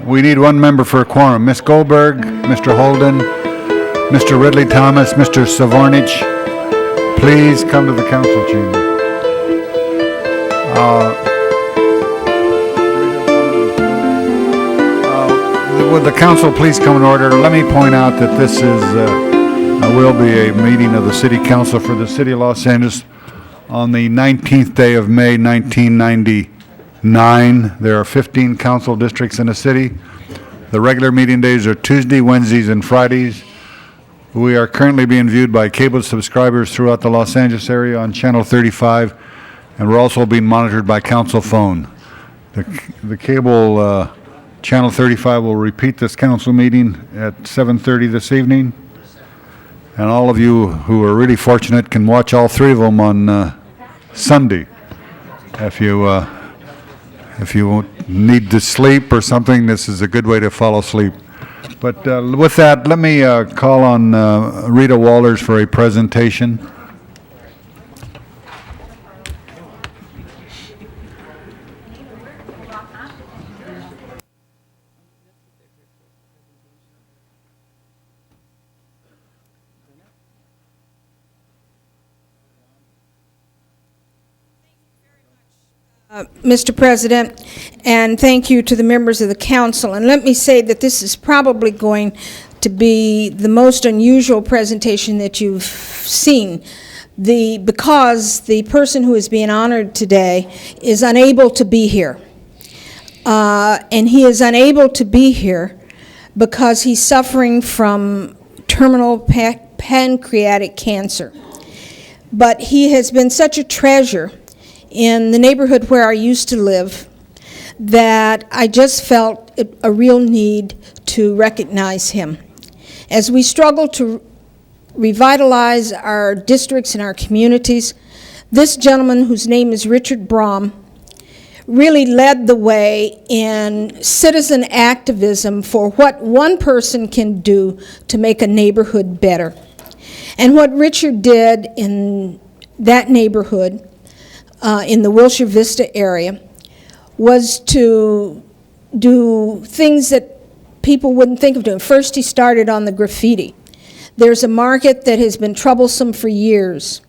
We need one member for a quorum. Ms. Goldberg, Mr. Holden, Mr. Ridley Thomas, Mr. Savornich, please come to the council chamber. Would the council please come in order? Let me point out that this is will be a meeting of the City Council for the City of Los Angeles on the 19th day of May, 1999. There are 15 council districts in the city. The regular meeting days are Tuesday, Wednesdays, and Fridays. We are currently being viewed by cable subscribers throughout the Los Angeles area on Channel 35, and we're also being monitored by council phone. The cable Channel 35 will repeat this council meeting at 7:30 this evening. And all of you who are really fortunate can watch all three of them on Sunday. If you need to sleep or something, this is a good way to fall asleep. But with that, let me call on Rita Walters for a presentation. Mr. President, and thank you to the members of the council. And let me say that this is probably going to be the most unusual presentation that you've seen, because the person who is being honored today is unable to be here. And he is unable to be here because he's suffering from terminal pancreatic cancer. But he has been such a treasure in the neighborhood where I used to live that I just felt a real need to recognize him. As we struggle to revitalize our districts and our communities, this gentleman, whose name is Richard Brom, really led the way in citizen activism for what one person can do to make a neighborhood better. And what Richard did in that neighborhood in the Wilshire Vista area was to do things that people wouldn't think of doing. First, he started on the graffiti. There's a market that has been troublesome for years.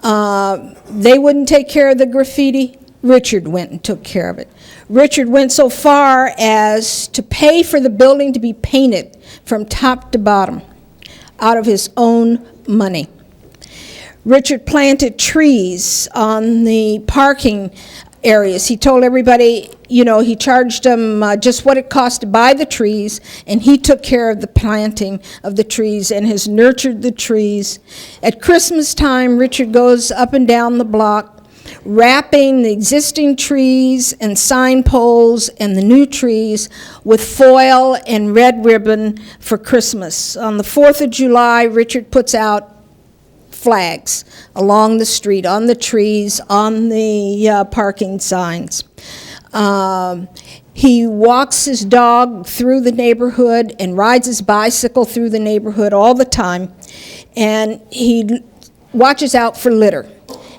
They wouldn't take care of the graffiti. Richard went and took care of it. Richard went so far as to pay for the building to be painted from top to bottom out of his own money. Richard planted trees on the parking areas. He told everybody, he charged them just what it cost to buy the trees, and he took care of the planting of the trees and has nurtured the trees. At Christmas time, Richard goes up and down the block, wrapping the existing trees and sign poles and the new trees with foil and red ribbon for Christmas. On the 4th of July, Richard puts out flags along the street, on the trees, on the parking signs. He walks his dog through the neighborhood and rides his bicycle through the neighborhood all the time, and he watches out for litter,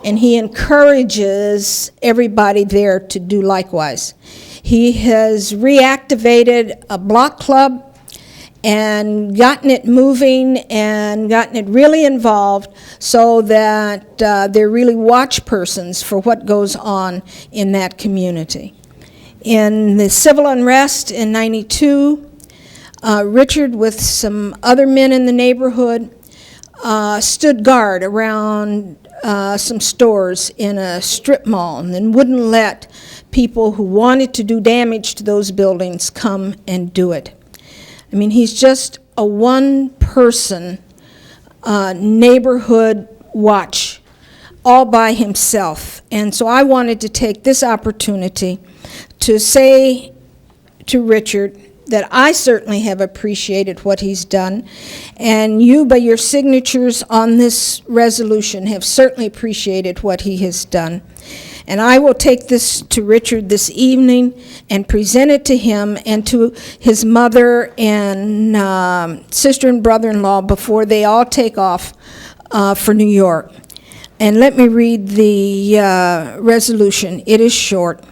and he encourages everybody there to do likewise. He has reactivated a block club and gotten it moving and gotten it really involved so that they're really watch persons for what goes on in that community. In the civil unrest in '92, Richard, with some other men in the neighborhood, stood guard around some stores in a strip mall and then wouldn't let people who wanted to do damage to those buildings come and do it. I mean, he's just a one-person neighborhood watch all by himself. And so I wanted to take this opportunity to say to Richard that I certainly have appreciated what he's done, and you, by your signatures on this resolution, have certainly appreciated what he has done. And I will take this to Richard this evening and present it to him and to his mother and sister and brother-in-law before they all take off for New York. And let me read the resolution. It is short.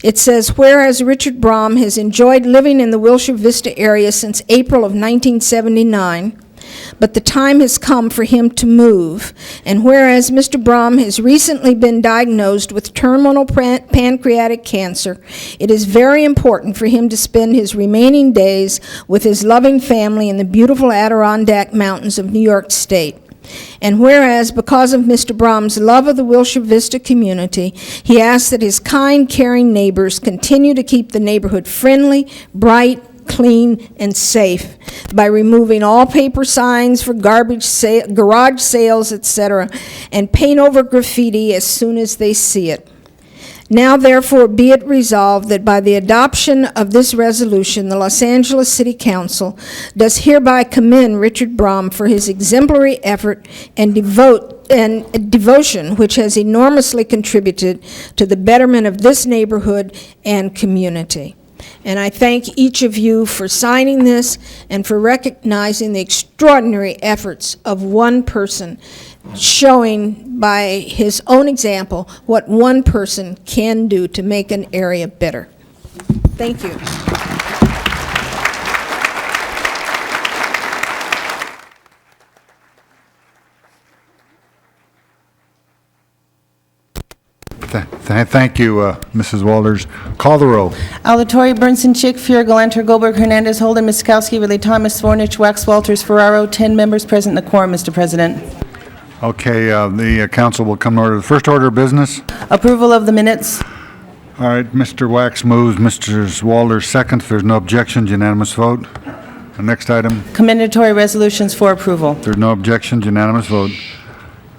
It says, whereas Richard Brom has enjoyed living in the Wilshire Vista area since April of 1979, but the time has come for him to move. And whereas Mr. Brom has recently been diagnosed with terminal pancreatic cancer, it is very important for him to spend his remaining days with his loving family in the beautiful Adirondack Mountains of New York State. And whereas, because of Mr. Brom's love of the Wilshire Vista community, he asks that his kind, caring neighbors continue to keep the neighborhood friendly, bright, clean, and safe by removing all paper signs for garage sales, etc., and paint over graffiti as soon as they see it. Now, therefore, be it resolved that by the adoption of this resolution, the Los Angeles City Council does hereby commend Richard Brom for his exemplary effort and devotion, which has enormously contributed to the betterment of this neighborhood and community. And I thank each of you for signing this and for recognizing the extraordinary efforts of one person, showing by his own example what one person can do to make an area better. Thank you. Thank you, Mrs. Walters. Call the roll. Alatorre, Bernson, Chick, Fuhr, Galanter, Goldberg, Hernandez, Holden, Miskowski, Ridley, Thomas, Fornich, Wax, Walters, Ferraro, 10 members present in the quorum, Mr. President. Okay, the council will come to order. The first order of business. Approval of the minutes. All right, Mr. Wax moves, Mr. Walters seconds. If there's no objections, unanimous vote. The next item. Commendatory resolutions for approval. If there's no objections, unanimous vote.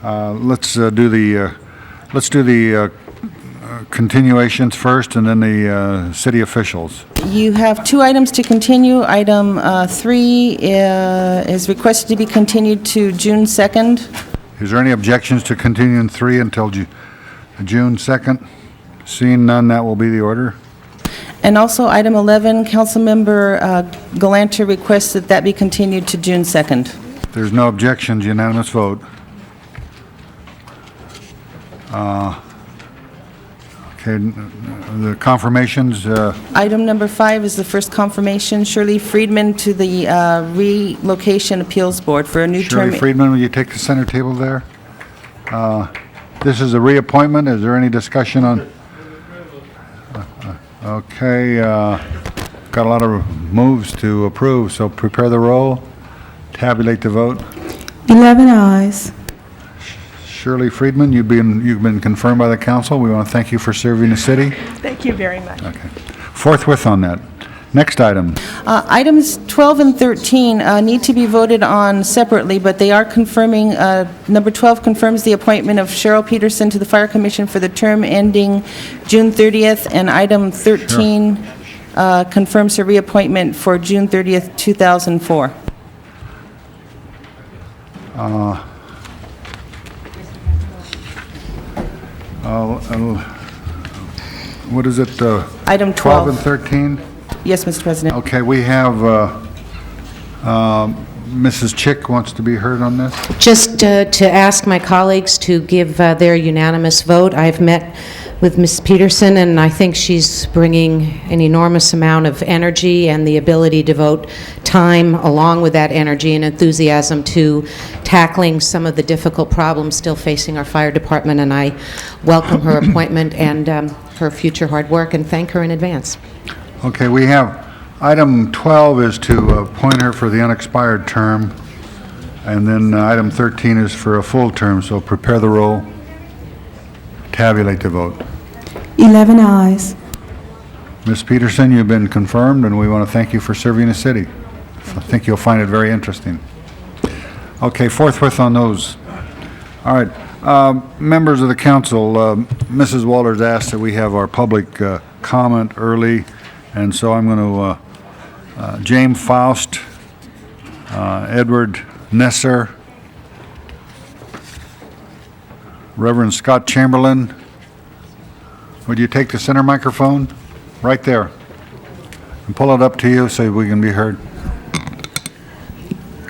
Let's do the continuations first, and then the city officials. You have two items to continue. Item 3 is requested to be continued to June 2nd. Is there any objections to continuing 3 until June 2nd? Seeing none, that will be the order. And also, item 11, Councilmember Galanter requests that that be continued to June 2nd. If there's no objections, unanimous vote. Okay, the confirmations, Item number 5 is the first confirmation, Shirley Friedman to the Relocation Appeals Board for a new term. Shirley Friedman, will you take the center table there? This is a reappointment. Is there any discussion on? Okay, got a lot of moves to approve, so prepare the roll, tabulate the vote. 11 ayes. Shirley Friedman, you've been confirmed by the council. We want to thank you for serving the city. Thank you very much. Okay. Forthwith on that. Next item. Items 12 and 13 need to be voted on separately, but they are confirming, number 12 confirms the appointment of Cheryl Peterson to the Fire Commission for the term ending June 30th, and item 13 confirms her reappointment for June 30th, 2004. What is it? Item 12 and 12. 13? Yes, Mr. President. Okay, we have Mrs. Chick wants to be heard on this. Just to ask my colleagues to give their unanimous vote. I've met with Ms. Peterson, and I think she's bringing an enormous amount of energy and the ability to devote time along with that energy and enthusiasm to tackling some of the difficult problems still facing our fire department, and I welcome her appointment and her future hard work and thank her in advance. Okay, we have, item 12 is to appoint her for the unexpired term, and then item 13 is for a full term, so prepare the roll, tabulate the vote. 11 ayes. Ms. Peterson, you've been confirmed, and we want to thank you for serving the city. I think you'll find it very interesting. Okay, forthwith on those. All right, members of the council, Mrs. Walters asked that we have our public comment early, and so I'm going to, James Faust, Edward Nesser, Reverend Scott Chamberlain. Would you take the center microphone? Right there. And pull it up to you so we can be heard.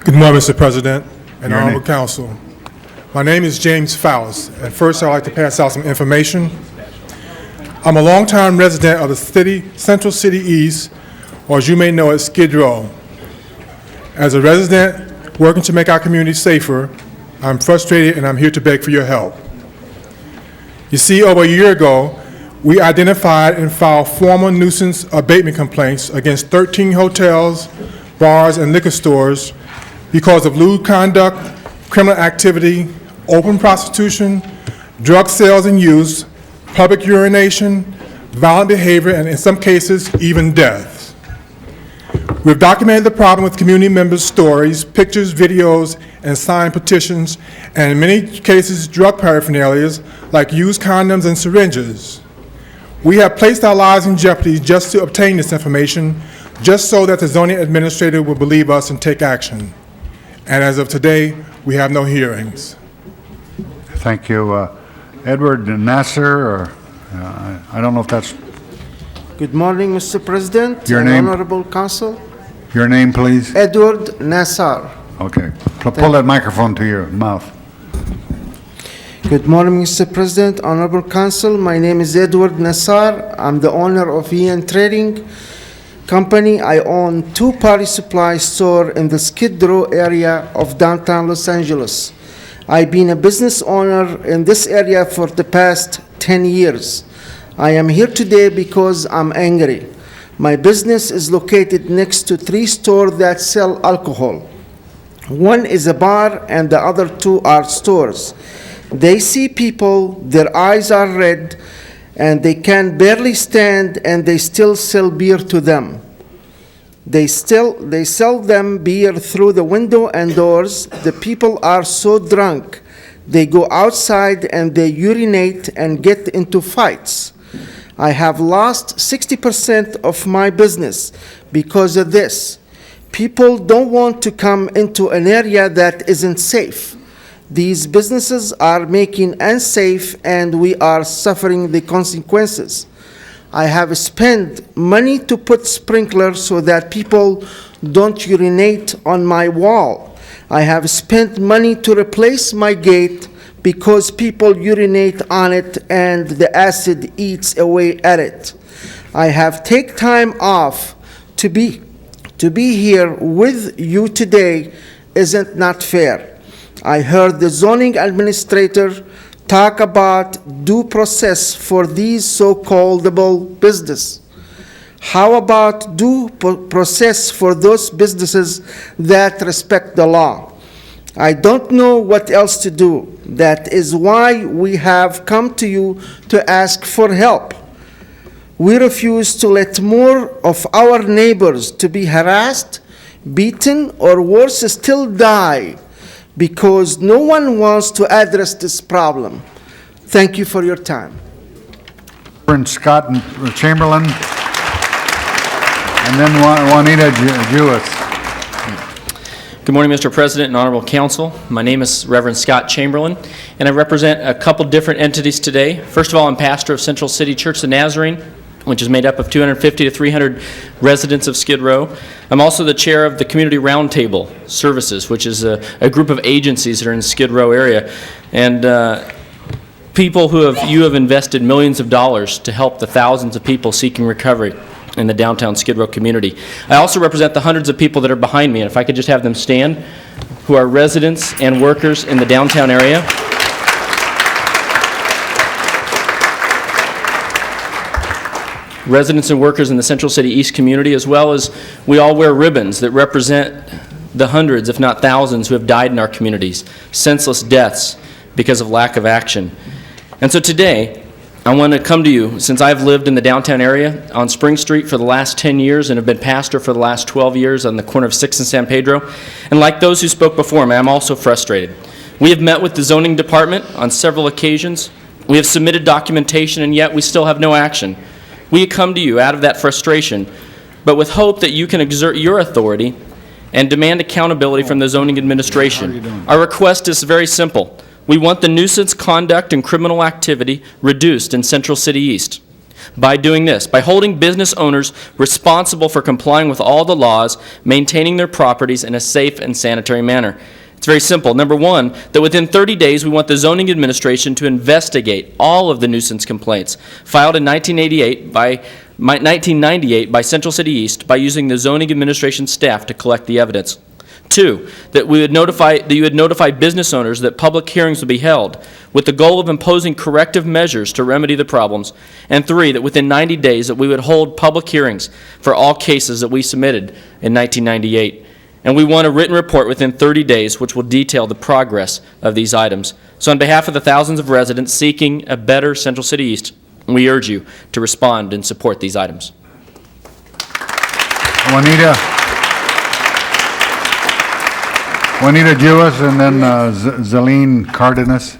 Good morning, Mr. President and Your Honorable name. Council. My name is James Faust, and first I'd like to pass out some information. I'm a longtime resident of the Central City East, or as you may know it, Skid Row. As a resident working to make our community safer, I'm frustrated and I'm here to beg for your help. You see, over a year ago, we identified and filed formal nuisance abatement complaints against 13 hotels, bars, and liquor stores because of lewd conduct, criminal activity, open prostitution, drug sales and use, public urination, violent behavior, and in some cases, even deaths. We've documented the problem with community members' stories, pictures, videos, and signed petitions, and in many cases, drug paraphernalia like used condoms and syringes. We have placed our lives in jeopardy just to obtain this information, just so that the zoning administrator will believe us and take action. And as of today, we have no hearings. Thank you. Edward Nasser, or I don't know if that's Good morning, Mr. President. Your and name? Honorable Council. your name, please? Edward Nassar. Okay. Pull that microphone to your mouth. Good morning, Mr. President, Honorable Council. My name is Edward Nassar. I'm the owner of Ian Trading Company. I own two party supply stores in the Skid Row area of downtown Los Angeles. I've been a business owner in this area for the past 10 years. I am here today because I'm angry. My business is located next to 3 stores that sell alcohol. One is a bar and the other 2 are stores. They see people, their eyes are red, and they can barely stand, and they still sell beer to them. They sell them beer through the window and doors. The people are so drunk, they go outside and they urinate and get into fights. I have lost 60% of my business because of this. People don't want to come into an area that isn't safe. These businesses are making unsafe, and we are suffering the consequences. I have spent money to put sprinklers so that people don't urinate on my wall. I have spent money to replace my gate because people urinate on it and the acid eats away at it. I have taken time off to be here with you today. Isn't not fair. I heard the zoning administrator talk about due process for these so-called business. How about due process for those businesses that respect the law? I don't know what else to do. That is why we have come to you to ask for help. We refuse to let more of our neighbors to be harassed, beaten, or worse still die, because no one wants to address this problem. Thank you for your time. Reverend Scott Chamberlain, and then Juanita Jewett. Good morning, Mr. President and Honorable Council. My name is Reverend Scott Chamberlain, and I represent a couple different entities today. First of all, I'm pastor of Central City Church of the Nazarene, which is made up of 250 to 300 residents of Skid Row. I'm also the chair of the Community Roundtable Services, which is a group of agencies that are in the Skid Row area. And people you have invested millions of dollars to help the thousands of people seeking recovery in the downtown Skid Row community. I also represent the hundreds of people that are behind me, and if I could just have them stand, who are residents and workers in the downtown area. Residents and workers in the Central City East community, as well as we all wear ribbons that represent the hundreds, if not thousands, who have died in our communities, senseless deaths because of lack of action. And so today, I want to come to you, since I've lived in the downtown area on Spring Street for the last 10 years and have been pastor for the last 12 years on the corner of 6th and San Pedro. And like those who spoke before me, I'm also frustrated. We have met with the zoning department on several occasions. We have submitted documentation, and yet we still have no action. We come to you out of that frustration, but with hope that you can exert your authority and demand accountability from the zoning administration. Our request is very simple. We want the nuisance conduct and criminal activity reduced in Central City East. By doing this, by holding business owners responsible for complying with all the laws, maintaining their properties in a safe and sanitary manner. It's very simple. Number one, that within 30 days, we want the zoning administration to investigate all of the nuisance complaints filed in 1998 by Central City East by using the zoning administration staff to collect the evidence. Two, that you would notify business owners that public hearings would be held with the goal of imposing corrective measures to remedy the problems. And three, that within 90 days that we would hold public hearings for all cases that we submitted in 1998. And we want a written report within 30 days which will detail the progress of these items. So on behalf of the thousands of residents seeking a better Central City East, we urge you to respond and support these items. Juanita Jewis, and then Zelene Cardenas.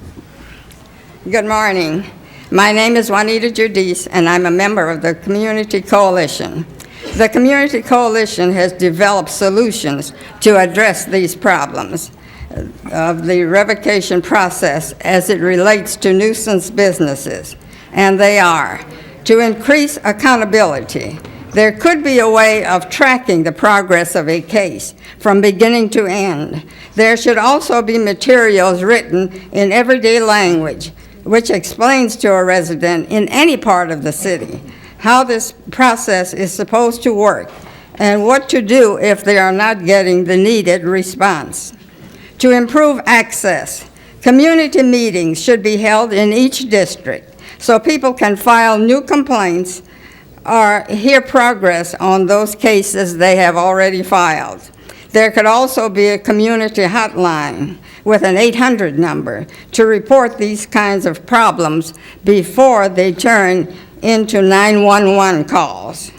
Good morning. My name is Juanita Judice, and I'm a member of the Community Coalition. The Community Coalition has developed solutions to address these problems of the revocation process as it relates to nuisance businesses, and they are to increase accountability. There could be a way of tracking the progress of a case from beginning to end. There should also be materials written in everyday language which explains to a resident in any part of the city how this process is supposed to work and what to do if they are not getting the needed response. To improve access, community meetings should be held in each district so people can file new complaints or hear progress on those cases they have already filed. There could also be a community hotline with an 800 number to report these kinds of problems before they turn into 911 calls.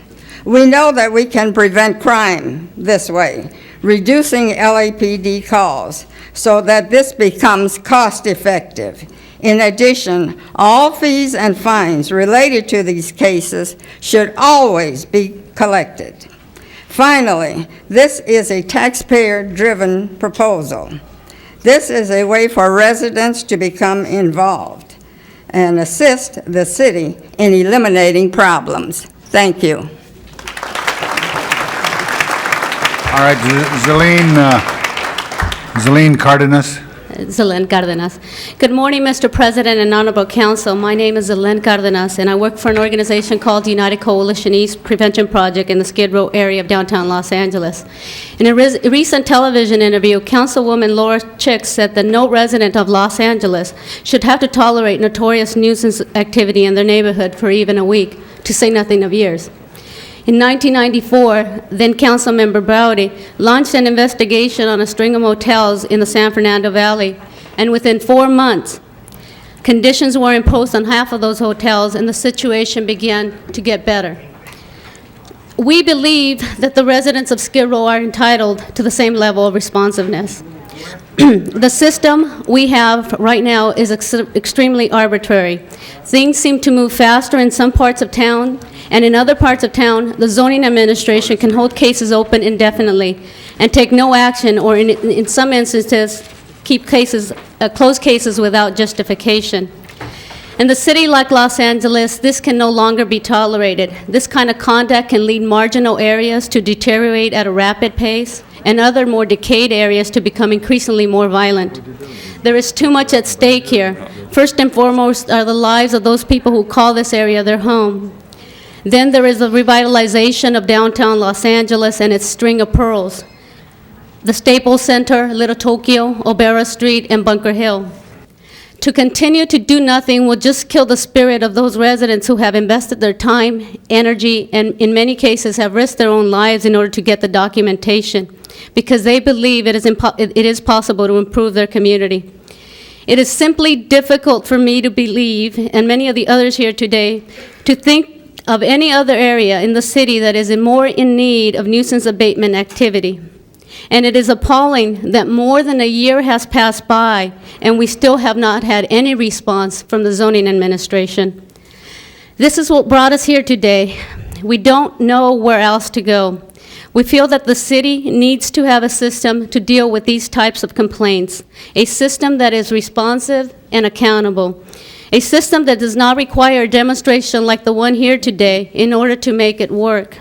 We know that we can prevent crime this way, reducing LAPD calls so that this becomes cost-effective. In addition, all fees and fines related to these cases should always be collected. Finally, this is a taxpayer-driven proposal. This is a way for residents to become involved and assist the city in eliminating problems. Thank you. All right, Zelene Cardenas. Zelene Cardenas. Good morning, Mr. President and Honorable Council. My name is Zelene Cardenas, and I work for an organization called United Coalition East Prevention Project in the Skid Row area of downtown Los Angeles. In a recent television interview, Councilwoman Laura Chick said that no resident of Los Angeles should have to tolerate notorious nuisance activity in their neighborhood for even a week, to say nothing of years. In 1994, then Councilmember Browdy launched an investigation on a string of motels in the San Fernando Valley, and within 4 months, conditions were imposed on half of those hotels, and the situation began to get better. We believe that the residents of Skid Row are entitled to the same level of responsiveness. The system we have right now is extremely arbitrary. Things seem to move faster in some parts of town, and in other parts of town, the zoning administration can hold cases open indefinitely and take no action, or in some instances, keep cases, close cases without justification. In a city like Los Angeles, this can no longer be tolerated. This kind of conduct can lead marginal areas to deteriorate at a rapid pace, and other more decayed areas to become increasingly more violent. There is too much at stake here. First and foremost are the lives of those people who call this area their home. Then there is the revitalization of downtown Los Angeles and its string of pearls: the Staples Center, Little Tokyo, Olvera Street, and Bunker Hill. To continue to do nothing will just kill the spirit of those residents who have invested their time, energy, and in many cases have risked their own lives in order to get the documentation, because they believe it is possible to improve their community. It is simply difficult for me to believe, and many of the others here today, to think of any other area in the city that is more in need of nuisance abatement activity. And it is appalling that more than a year has passed by and we still have not had any response from the zoning administration. This is what brought us here today. We don't know where else to go. We feel that the city needs to have a system to deal with these types of complaints, a system that is responsive and accountable, a system that does not require a demonstration like the one here today in order to make it work.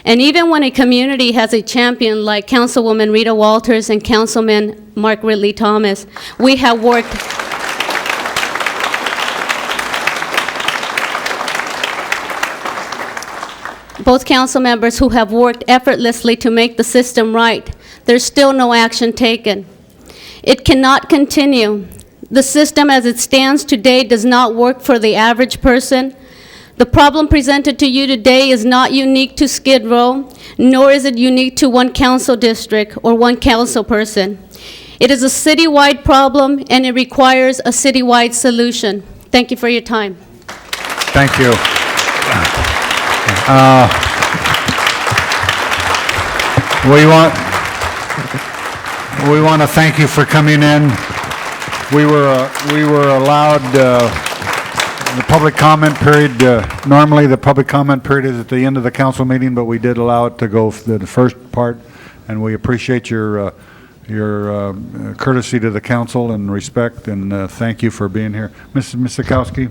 And even when a community has a champion like Councilwoman Rita Walters and Councilman Mark Ridley Thomas, we have worked both council members who have worked effortlessly to make the system right. There's still no action taken. It cannot continue. The system as it stands today does not work for the average person. The problem presented to you today is not unique to Skid Row, nor is it unique to one council district or one council person. It is a citywide problem, and it requires a citywide solution. Thank you for your time. Thank you. We want to thank you for coming in. We were allowed the public comment period. Normally, the public comment period is at the end of the council meeting, but we did allow it to go for the first part, and we appreciate your courtesy to the council and respect, and thank you for being here. Mrs. Miskowski,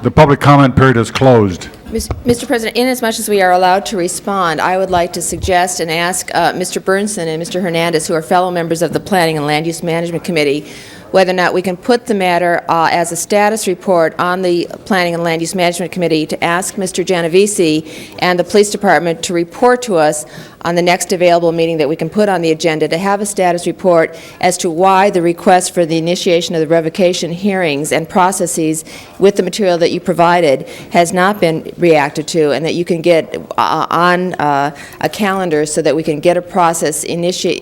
the public comment period is closed. Mr. President, inasmuch as we are allowed to respond, I would like to suggest and ask Mr. Burnson and Mr. Hernandez, who are fellow members of the Planning and Land Use Management Committee, whether or not we can put the matter as a status report on the Planning and Land Use Management Committee to ask Mr. Genovese and the Police Department to report to us on the next available meeting that we can put on the agenda to have a status report as to why the request for the initiation of the revocation hearings and processes with the material that you provided has not been reacted to, and that you can get on a calendar so that we can get a process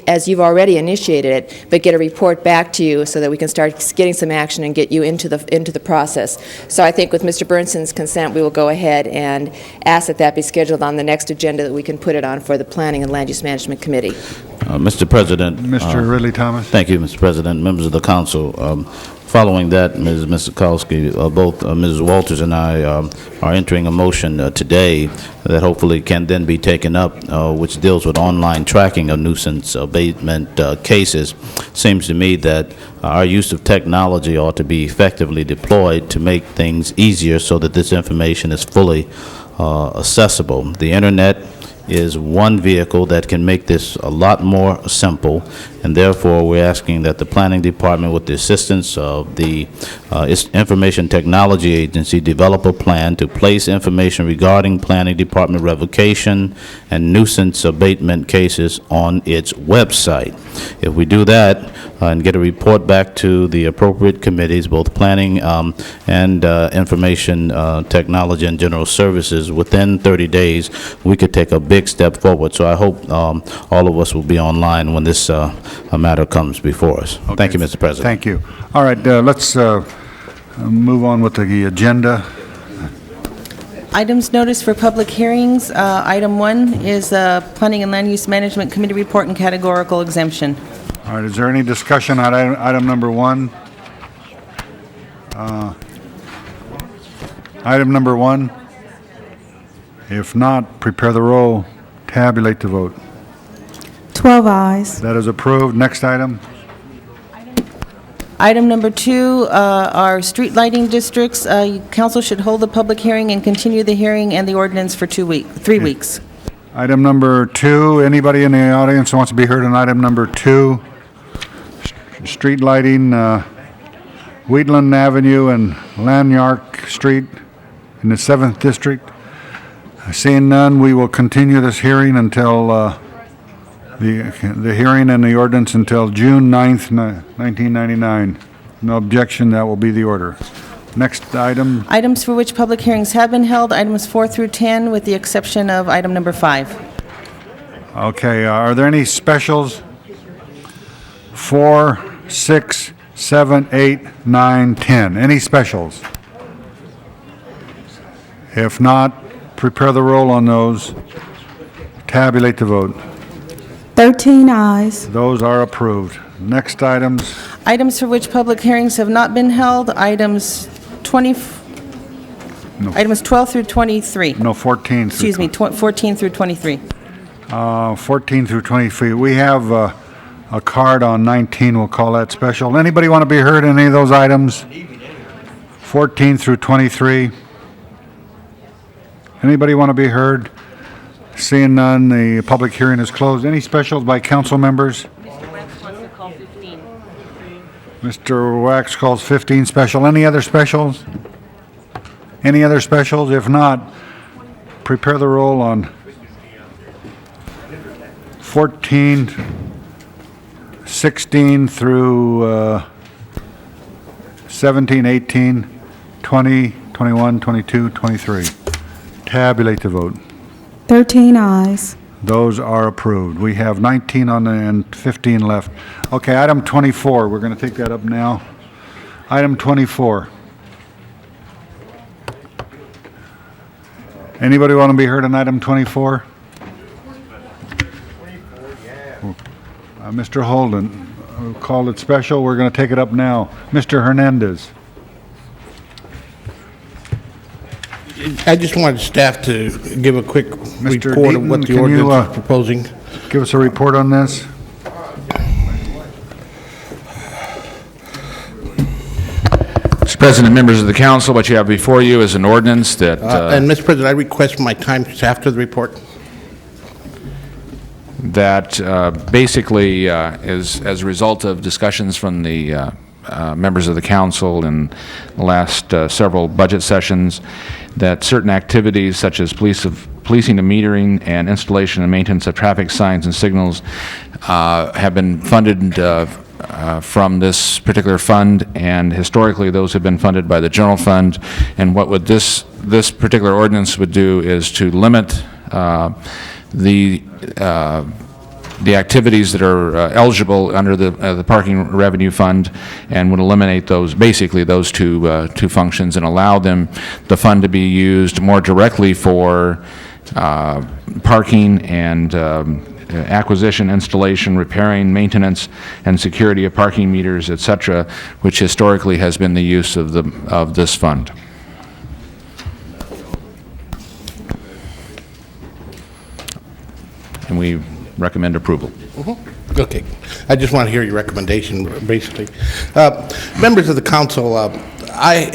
as you've already initiated it, but get a report back to you so that we can start getting some action and get you into the process. So I think with Mr. Burnson's consent, we will go ahead and ask that be scheduled on the next agenda, that we can put it on for the Planning and Land Use Management Committee. Mr. President. Mr. Ridley Thomas. Thank you, Mr. President, members of the council. Following that, Ms. Miskowski, both Mrs. Walters and I are entering a motion today that hopefully can then be taken up, which deals with online tracking of nuisance abatement cases. Seems to me that our use of technology ought to be effectively deployed to make things easier so that this information is fully accessible. The Internet is one vehicle that can make this a lot more simple, and therefore we're asking that the Planning Department, with the assistance of the Information Technology Agency, develop a plan to place information regarding Planning Department revocation and nuisance abatement cases on its website. If we do that and get a report back to the appropriate committees, both Planning and Information Technology and General Services, within 30 days, we could take a big step forward. So I hope all of us will be online when this matter comes before us. Okay. Thank you, Mr. President. Thank you. All right, let's move on with the agenda. Items noticed for public hearings. Item 1 is Planning and Land Use Management Committee report and categorical exemption. All right, is there any discussion on item number 1? Item number 1? If not, prepare the roll, tabulate the vote. 12 ayes. That is approved. Next item. Item number 2 are street lighting districts. Council should hold the public hearing and continue the hearing and the ordinance for 3 weeks. Item number 2, anybody in the audience who wants to be heard on item number 2? Street lighting, Wheatland Avenue and Lanyark Street in the 7th District. Seeing none, we will continue this hearing until the hearing and the ordinance until June 9th, 1999. No objection, that will be the order. Next item. Items for which public hearings have been held, items 4 through 10, with the exception of item number 5. Okay, are there any specials? 4, 6, 7, 8, 9, 10. Any specials? If not, prepare the roll on those. Tabulate the vote. 13 ayes. Those are approved. Next items. Items for which public hearings have not been held, items 12 through 23. No, 14. Excuse me, 14 through 23. 14 through 23. We have a card on 19. We'll call that special. Anybody want to be heard on any of those items? 14 through 23. Anybody want to be heard? Seeing none, the public hearing is closed. Any specials by council members? Mr. Wax calls 15 special. Any other specials? Any other specials? If not, prepare the roll on 14, 16 through 17, 18, 20, 21, 22, 23. Tabulate the vote. 13 ayes. Those are approved. We have 19 on the, and 15 left. Okay, item 24, we're going to take that up now. Item 24. Anybody want to be heard on item 24? Mr. Holden, called it special. We're going to take it up now. Mr. Hernandez. I just wanted staff to give a quick Mr. report of what Deaton, the can you, ordinance is proposing. Give us a report on this. Mr. President, members of the council, what you have before you is an ordinance that... And, Mr. President, I request my time just after the report. that basically is as a result of discussions from the members of the council in the last several budget sessions, that certain activities such as policing and metering and installation and maintenance of traffic signs and signals have been funded from this particular fund, and historically those have been funded by the general fund. And what would this particular ordinance would do is to limit the activities that are eligible under the parking revenue fund, and would eliminate those, basically those two functions, and allow the fund to be used more directly for parking and acquisition, installation, repairing, maintenance, and security of parking meters, etc., which historically has been the use of this fund. And we recommend approval. Okay. I just want to hear your recommendation, basically. Members of the council, I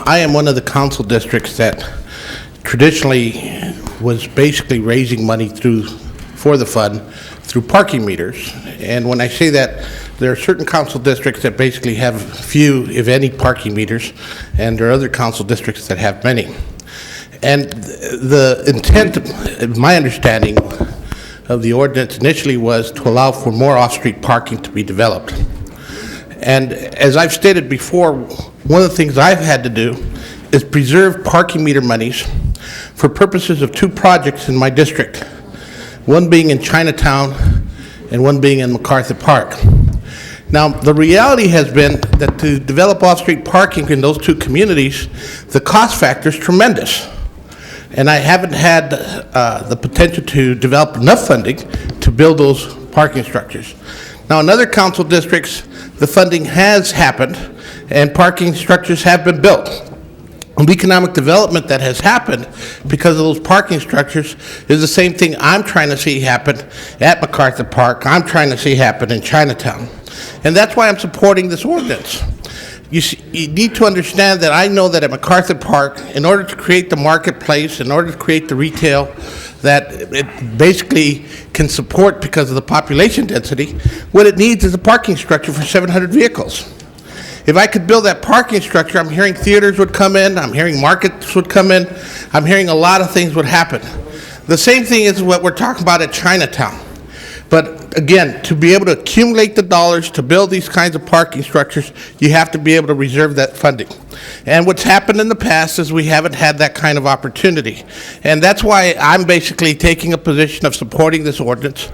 am one of the council districts that traditionally was basically raising money for the fund through parking meters. And when I say that, there are certain council districts that basically have few, if any, parking meters, and there are other council districts that have many. And the intent, my understanding of the ordinance initially, was to allow for more off-street parking to be developed. And as I've stated before, one of the things I've had to do is preserve parking meter monies for purposes of two projects in my district, one being in Chinatown and one being in MacArthur Park. Now, the reality has been that to develop off-street parking in those two communities, the cost factor is tremendous. And I haven't had the potential to develop enough funding to build those parking structures. Now, in other council districts, the funding has happened and parking structures have been built. And the economic development that has happened because of those parking structures is the same thing I'm trying to see happen at MacArthur Park, I'm trying to see happen in Chinatown. And that's why I'm supporting this ordinance. You need to understand that I know that at MacArthur Park, in order to create the marketplace, in order to create the retail that it basically can support because of the population density, what it needs is a parking structure for 700 vehicles. If I could build that parking structure, I'm hearing theaters would come in, I'm hearing markets would come in, I'm hearing a lot of things would happen. The same thing is what we're talking about at Chinatown. But again, to be able to accumulate the dollars to build these kinds of parking structures, you have to be able to reserve that funding. And what's happened in the past is we haven't had that kind of opportunity. And that's why I'm basically taking a position of supporting this ordinance,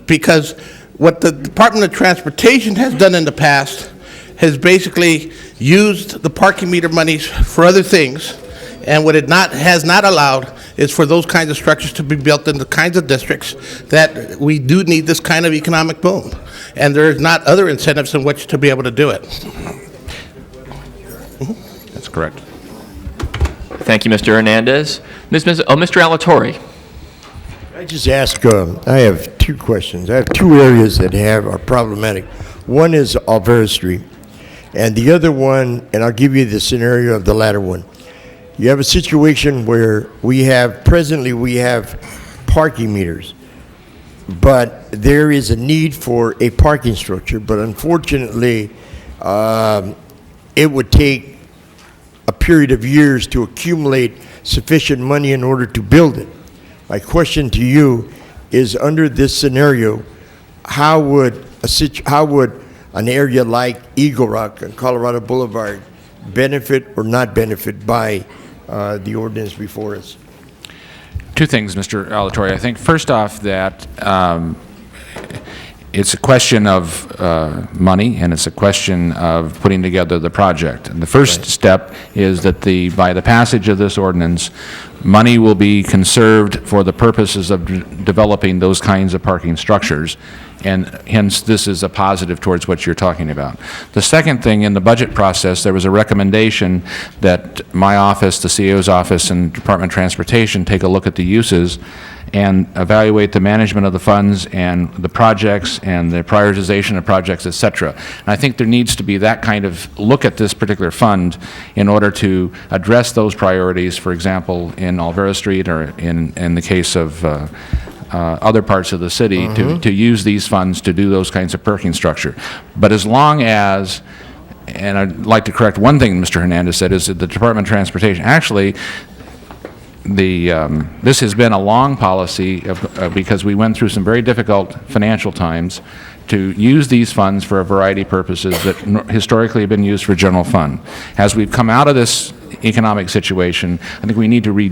because what the Department of Transportation has done in the past has basically used the parking meter monies for other things, and what it has not allowed is for those kinds of structures to be built in the kinds of districts that we do need this kind of economic boom. And there's not other incentives in which to be able to do it. That's correct. Thank you, Mr. Hernandez. Mr. Alatorre. I just ask, I have two questions. I have two areas that are problematic. One is Alvera Street, and the other one, and I'll give you the scenario of the latter one. You have a situation where presently we have parking meters, but there is a need for a parking structure, but unfortunately, it would take a period of years to accumulate sufficient money in order to build it. My question to you is, under this scenario, how would an area like Eagle Rock and Colorado Boulevard benefit or not benefit by the ordinance before us? Two things, Mr. Alatorre. I think first off that it's a question of money, and it's a question of putting together the project. And the first step is that by the passage of this ordinance, money will be conserved for the purposes of developing those kinds of parking structures, and hence this is a positive towards what you're talking about. The second thing, in the budget process, there was a recommendation that my office, the CEO's office, and Department of Transportation take a look at the uses and evaluate the management of the funds and the projects and the prioritization of projects, et cetera. And I think there needs to be that kind of look at this particular fund in order to address those priorities, for example, in Alvera Street or in the case of other parts of the city, to use these funds to do those kinds of parking structure. But as long as, and I'd like to correct one thing Mr. Hernandez said, is that the Department of Transportation, actually, this has been a long policy because we went through some very difficult financial times to use these funds for a variety of purposes that historically have been used for general fund. As we've come out of this economic situation, I think we need to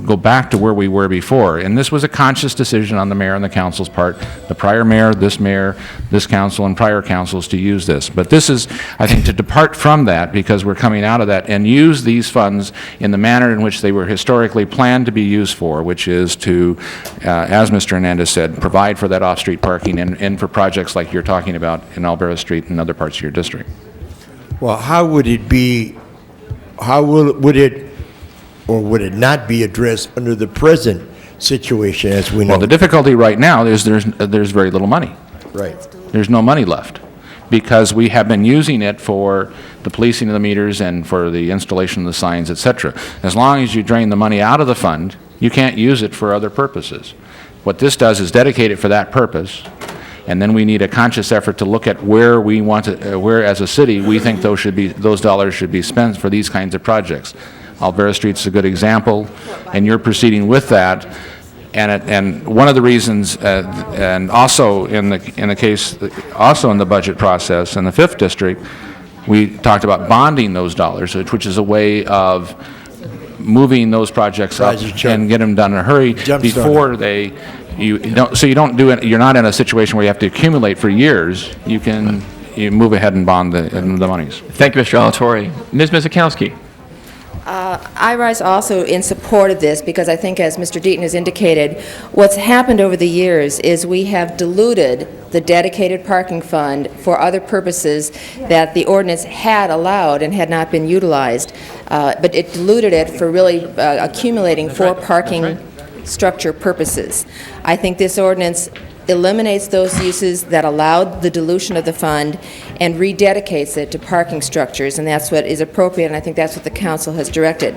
go back to where we were before. And this was a conscious decision on the mayor and the council's part, the prior mayor, this council, and prior councils to use this. But this is, I think, to depart from that, because we're coming out of that, and use these funds in the manner in which they were historically planned to be used for, which is to, as Mr. Hernandez said, provide for that off-street parking and for projects like you're talking about in Alvera Street and other parts of your district. Well, how would it be, would it not be addressed under the present situation as we know? Well, the difficulty right now is there's very little money. Right. There's no money left, because we have been using it for the policing of the meters and for the installation of the signs, et cetera. As long as you drain the money out of the fund, you can't use it for other purposes. What this does is dedicate it for that purpose, and then we need a conscious effort to look at where we want to, where as a city we think those dollars should be spent for these kinds of projects. Alvera Street's a good example, and you're proceeding with that. And one of the reasons, and also in the case, also in the budget process in the 5th district, we talked about bonding those dollars, which is a way of moving those projects up and get them done in a hurry before they. You don't do it. You're not in a situation where you have to accumulate for years. You move ahead and bond the monies. Thank you, Mr. Alatorre. Ms. Mizikowski. I rise also in support of this because I think, as Mr. Deaton has indicated, what's happened over the years is we have diluted the dedicated parking fund for other purposes that the ordinance had allowed and had not been utilized, but it diluted it for really accumulating for parking structure purposes. I think this ordinance eliminates those uses that allowed the dilution of the fund and rededicates it to parking structures, and that's what is appropriate, and I think that's what the council has directed.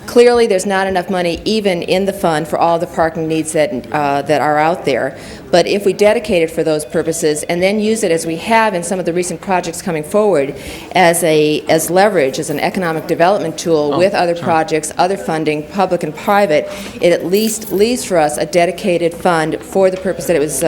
Clearly, there's not enough money even in the fund for all the parking needs that are out there, but if we dedicate it for those purposes and then use it, as we have in some of the recent projects coming forward, as leverage, as an economic development tool with other projects, other funding, public and private, it at least leaves for us a dedicated fund for the purpose that it was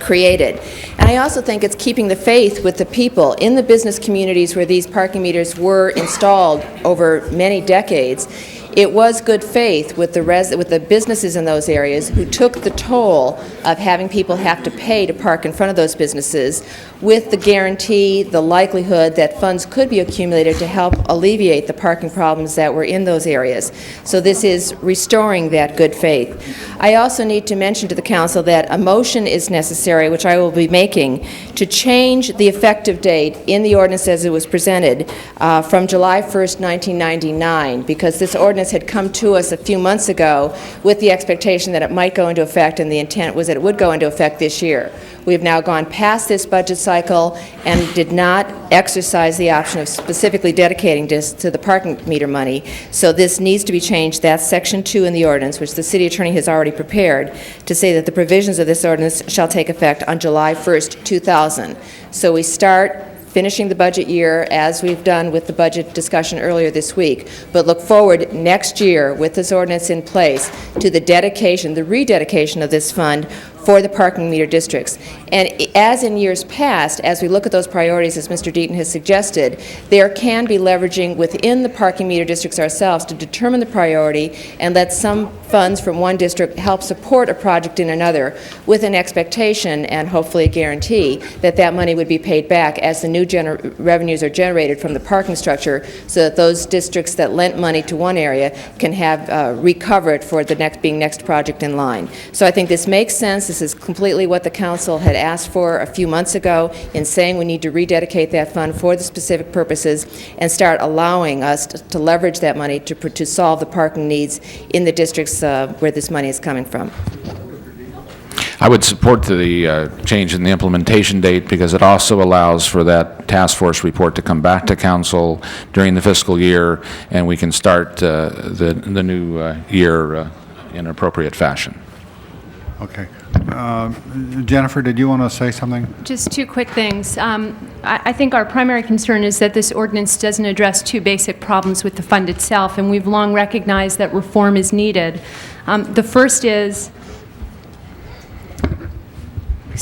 created. And I also think it's keeping the faith with the people in the business communities where these parking meters were installed over many decades. It was good faith with the businesses in those areas who took the toll of having people have to pay to park in front of those businesses, with the guarantee, the likelihood that funds could be accumulated to help alleviate the parking problems that were in those areas. So this is restoring that good faith. I also need to mention to the council that a motion is necessary, which I will be making, to change the effective date in the ordinance as it was presented from July 1st, 1999, because this ordinance ordinance had come to us a few months ago with the expectation that it might go into effect, and the intent was that it would go into effect this year. We have now gone past this budget cycle and did not exercise the option of specifically dedicating this to the parking meter money. So this needs to be changed. That's Section 2 in the ordinance, which the city attorney has already prepared, to say that the provisions of this ordinance shall take effect on July 1st, 2000. So we start finishing the budget year as we've done with the budget discussion earlier this week, but look forward next year with this ordinance in place to the dedication, the rededication of this fund for the parking meter districts. And as in years past, as we look at those priorities, as Mr. Deaton has suggested, there can be leveraging within the parking meter districts ourselves to determine the priority and let some funds from one district help support a project in another with an expectation and hopefully a guarantee that that money would be paid back as the new revenues are generated from the parking structure, so that those districts that lent money to one area can have recover it for the next project in line. So I think this makes sense. This is completely what the council had asked for a few months ago in saying we need to rededicate that fund for the specific purposes and start allowing us to leverage that money to solve the parking needs in the districts where this money is coming from. I would support the change in the implementation date because it also allows for that task force report to come back to council during the fiscal year, and we can start the new year in an appropriate fashion. Okay. Jennifer, did you want to say something? Just two quick things. I think our primary concern is that this ordinance doesn't address two basic problems with the fund itself, and we've long recognized that reform is needed. The first is,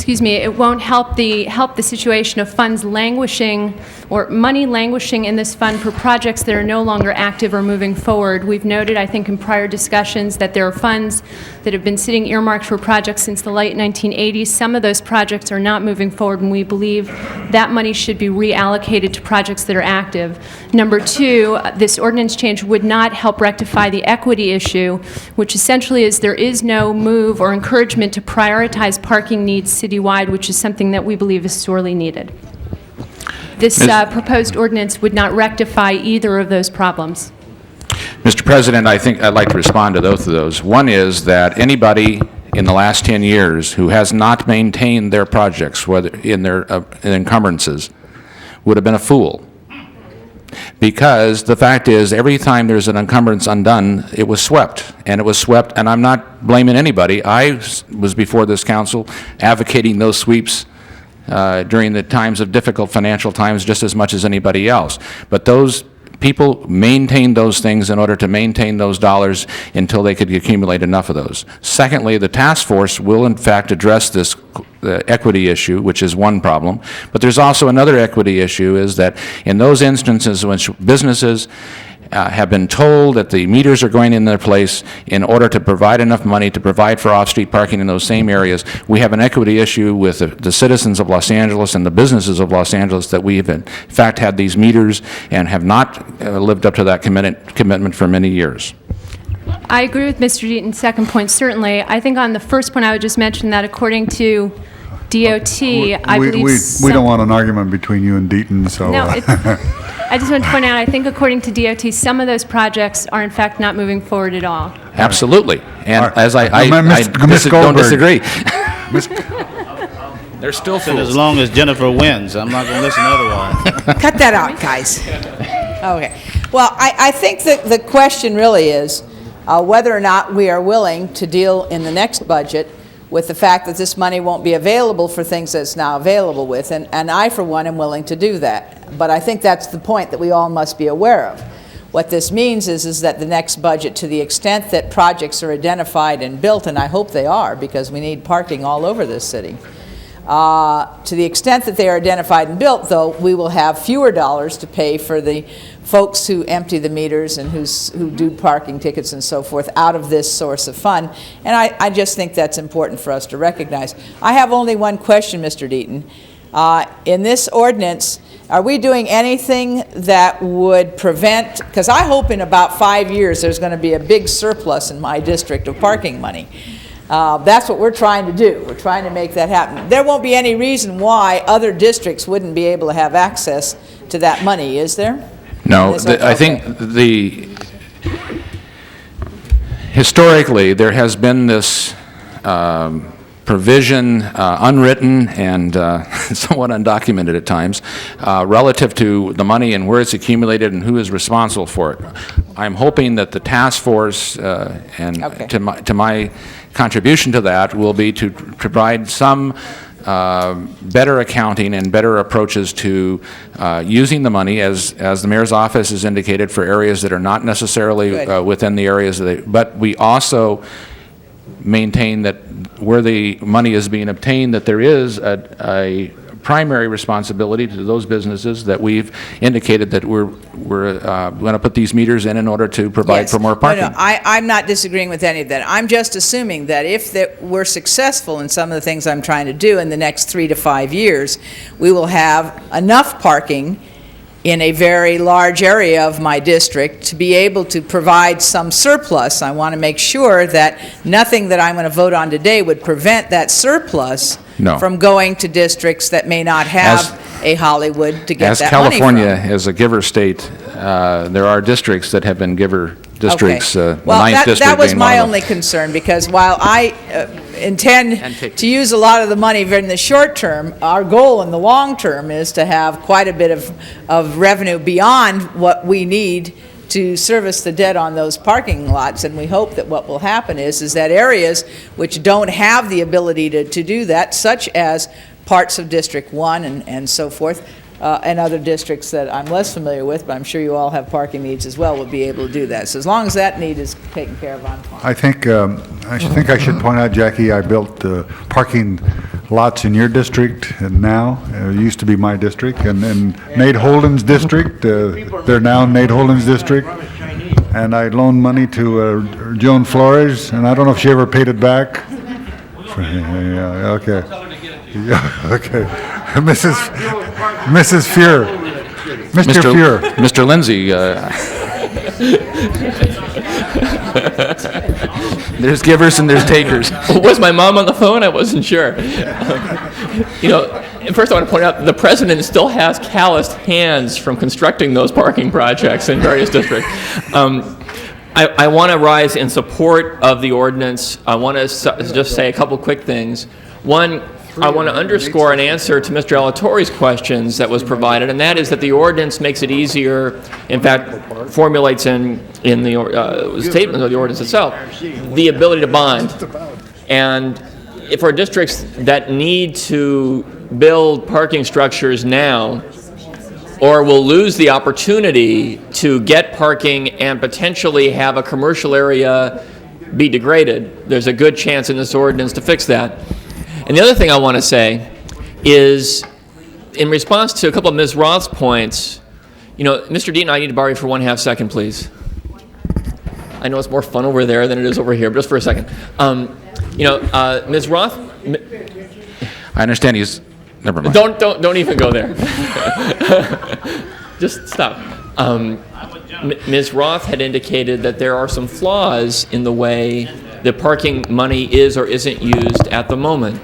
it won't help the situation of funds languishing or money languishing in this fund for projects that are no longer active or moving forward. We've noted, I think, in prior discussions that there are funds that have been sitting earmarked for projects since the late 1980s. Some of those projects are not moving forward, and we believe that money should be reallocated to projects that are active. Number two, this ordinance change would not help rectify the equity issue, which essentially is there is no move or encouragement to prioritize parking needs citywide, which is something that we believe is sorely needed. This proposed ordinance would not rectify either of those problems. Mr. President, I think I'd like to respond to both of those. One is that anybody in the last 10 years who has not maintained their projects, whether in their encumbrances, would have been a fool. Because the fact is, every time there's an encumbrance undone, it was swept. And it was swept, and I'm not blaming anybody. I was before this council advocating those sweeps during the times of difficult financial times just as much as anybody else. But those people maintained those things in order to maintain those dollars until they could accumulate enough of those. Secondly, the task force will in fact address this equity issue, which is one problem. But there's also another equity issue, is that in those instances in which businesses have been told that the meters are going in their place in order to provide enough money to provide for off-street parking in those same areas, we have an equity issue with the citizens of Los Angeles and the businesses of Los Angeles that we have in fact had these meters and have not lived up to that commitment for many years. I agree with Mr. Deaton's second point, certainly. I think on the first point, I would just mention that according to DOT, I believe we don't want an argument between you and Deaton, so... No, I just want to point out, I think according to DOT, some of those projects are in fact not moving forward at all. Absolutely. And All right. as I Ms. don't Goldberg. disagree. They're still fools. As long as Jennifer wins, I'm not going to listen otherwise. Cut that out, guys. Okay. Well, I think that the question really is whether or not we are willing to deal in the next budget with the fact that this money won't be available for things that it's now available with, and I, for one, am willing to do that. But I think that's the point that we all must be aware of. What this means is that the next budget, to the extent that projects are identified and built, and I hope they are, because we need parking all over this city, to the extent that they are identified and built, though, we will have fewer dollars to pay for the folks who empty the meters and who do parking tickets and so forth out of this source of fund. And I just think that's important for us to recognize. I have only one question, Mr. Deaton. In this ordinance, are we doing anything that would prevent, because I hope in about 5 years there's going to be a big surplus in my district of parking money. That's what we're trying to do. We're trying to make that happen. There won't be any reason why other districts wouldn't be able to have access to that money, is there? No, I think Historically, there has been this provision, unwritten and somewhat undocumented at times, relative to the money and where it's accumulated and who is responsible for it. I'm hoping that the task force and to my contribution to that will be to provide some better accounting and better approaches to using the money, as the mayor's office has indicated, for areas that are not necessarily within the areas but we also maintain that where the money is being obtained, that there is a primary responsibility to those businesses that we've indicated that we're going to put these meters in order to provide for more parking. No, I'm not disagreeing with any of that. I'm just assuming that if we're successful in some of the things I'm trying to do in the next 3 to 5 years, we will have enough parking in a very large area of my district to be able to provide some surplus. I want to make sure that nothing that I'm going to vote on today would prevent that surplus from going to districts that may not have a Hollywood to get that money from. As California is a giver state, there are districts that have been giver districts, the ninth district that was being my one of only concern, because while I intend to use a lot of the money in the short term, our goal in the long term is to have quite a bit of revenue beyond what we need to service the debt on those parking lots. And we hope that what will happen is that areas which don't have the ability to do that, such as parts of District 1 and so forth, and other districts that I'm less familiar with, but I'm sure you all have parking needs as well, will be able to do that. So as long as that need is taken care of, I'm fine. I think I should point out, Jackie, I built parking lots in your district, and now, it used to be my district, and Nate Holden's district, they're now Nate Holden's district, and I loaned money to Joan Flores, and I don't know if she ever paid it back. Yeah, okay. Yeah, okay. Mrs. Fuhr. Mr. Fuhr. Mr. Lindsay, there's givers and there's takers. Was my mom on the phone? I wasn't sure. First I want to point out the president still has calloused hands from constructing those parking projects in various districts. I want to rise in support of the ordinance. I want to just say a couple quick things. One, I want to underscore an answer to Mr. Alatorre's questions that was provided, and that is that the ordinance makes it easier, in fact, formulates in the statement of the ordinance itself, the ability to bond. And for districts that need to build parking structures now, or will lose the opportunity to get parking and potentially have a commercial area be degraded, there's a good chance in this ordinance to fix that. And the other thing I want to say is, in response to a couple of Ms. Roth's points, Mr. Deaton, I need to borrow you for 1/2 second, please. I know it's more fun over there than it is over here, but just for a second. Ms. Roth. I understand he's. Never mind. Don't even go there. Just stop. Ms. Roth had indicated that there are some flaws in the way the parking money is or isn't used at the moment.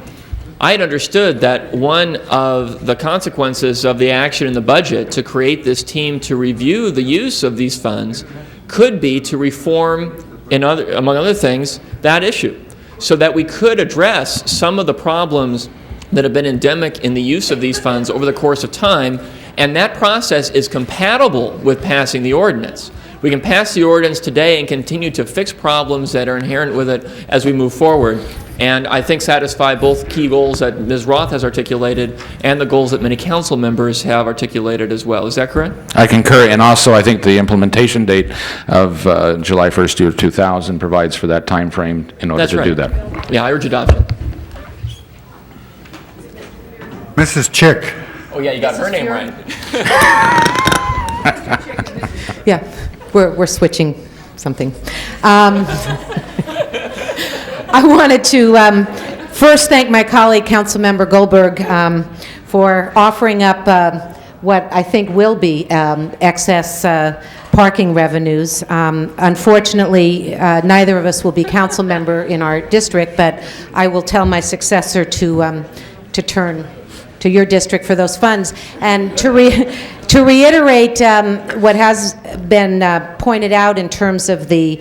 I had understood that one of the consequences of the action in the budget to create this team to review the use of these funds could be to reform, among other things, that issue, so that we could address some of the problems that have been endemic in the use of these funds over the course of time, and that process is compatible with passing the ordinance. We can pass the ordinance today and continue to fix problems that are inherent with it as we move forward, and I think satisfy both key goals that Ms. Roth has articulated and the goals that many council members have articulated as well. Is that correct? I concur, and also I think the implementation date of July 1st, 2000 provides for that time frame in order to do that. Yeah, I urge adoption. Mrs. Chick. Oh yeah, you got her name right. Yeah, we're switching something. I wanted to first thank my colleague, Councilmember Goldberg, for offering up what I think will be excess parking revenues. Unfortunately, neither of us will be council member in our district, but I will tell my successor to turn to your district for those funds. And to To reiterate what has been pointed out in terms of the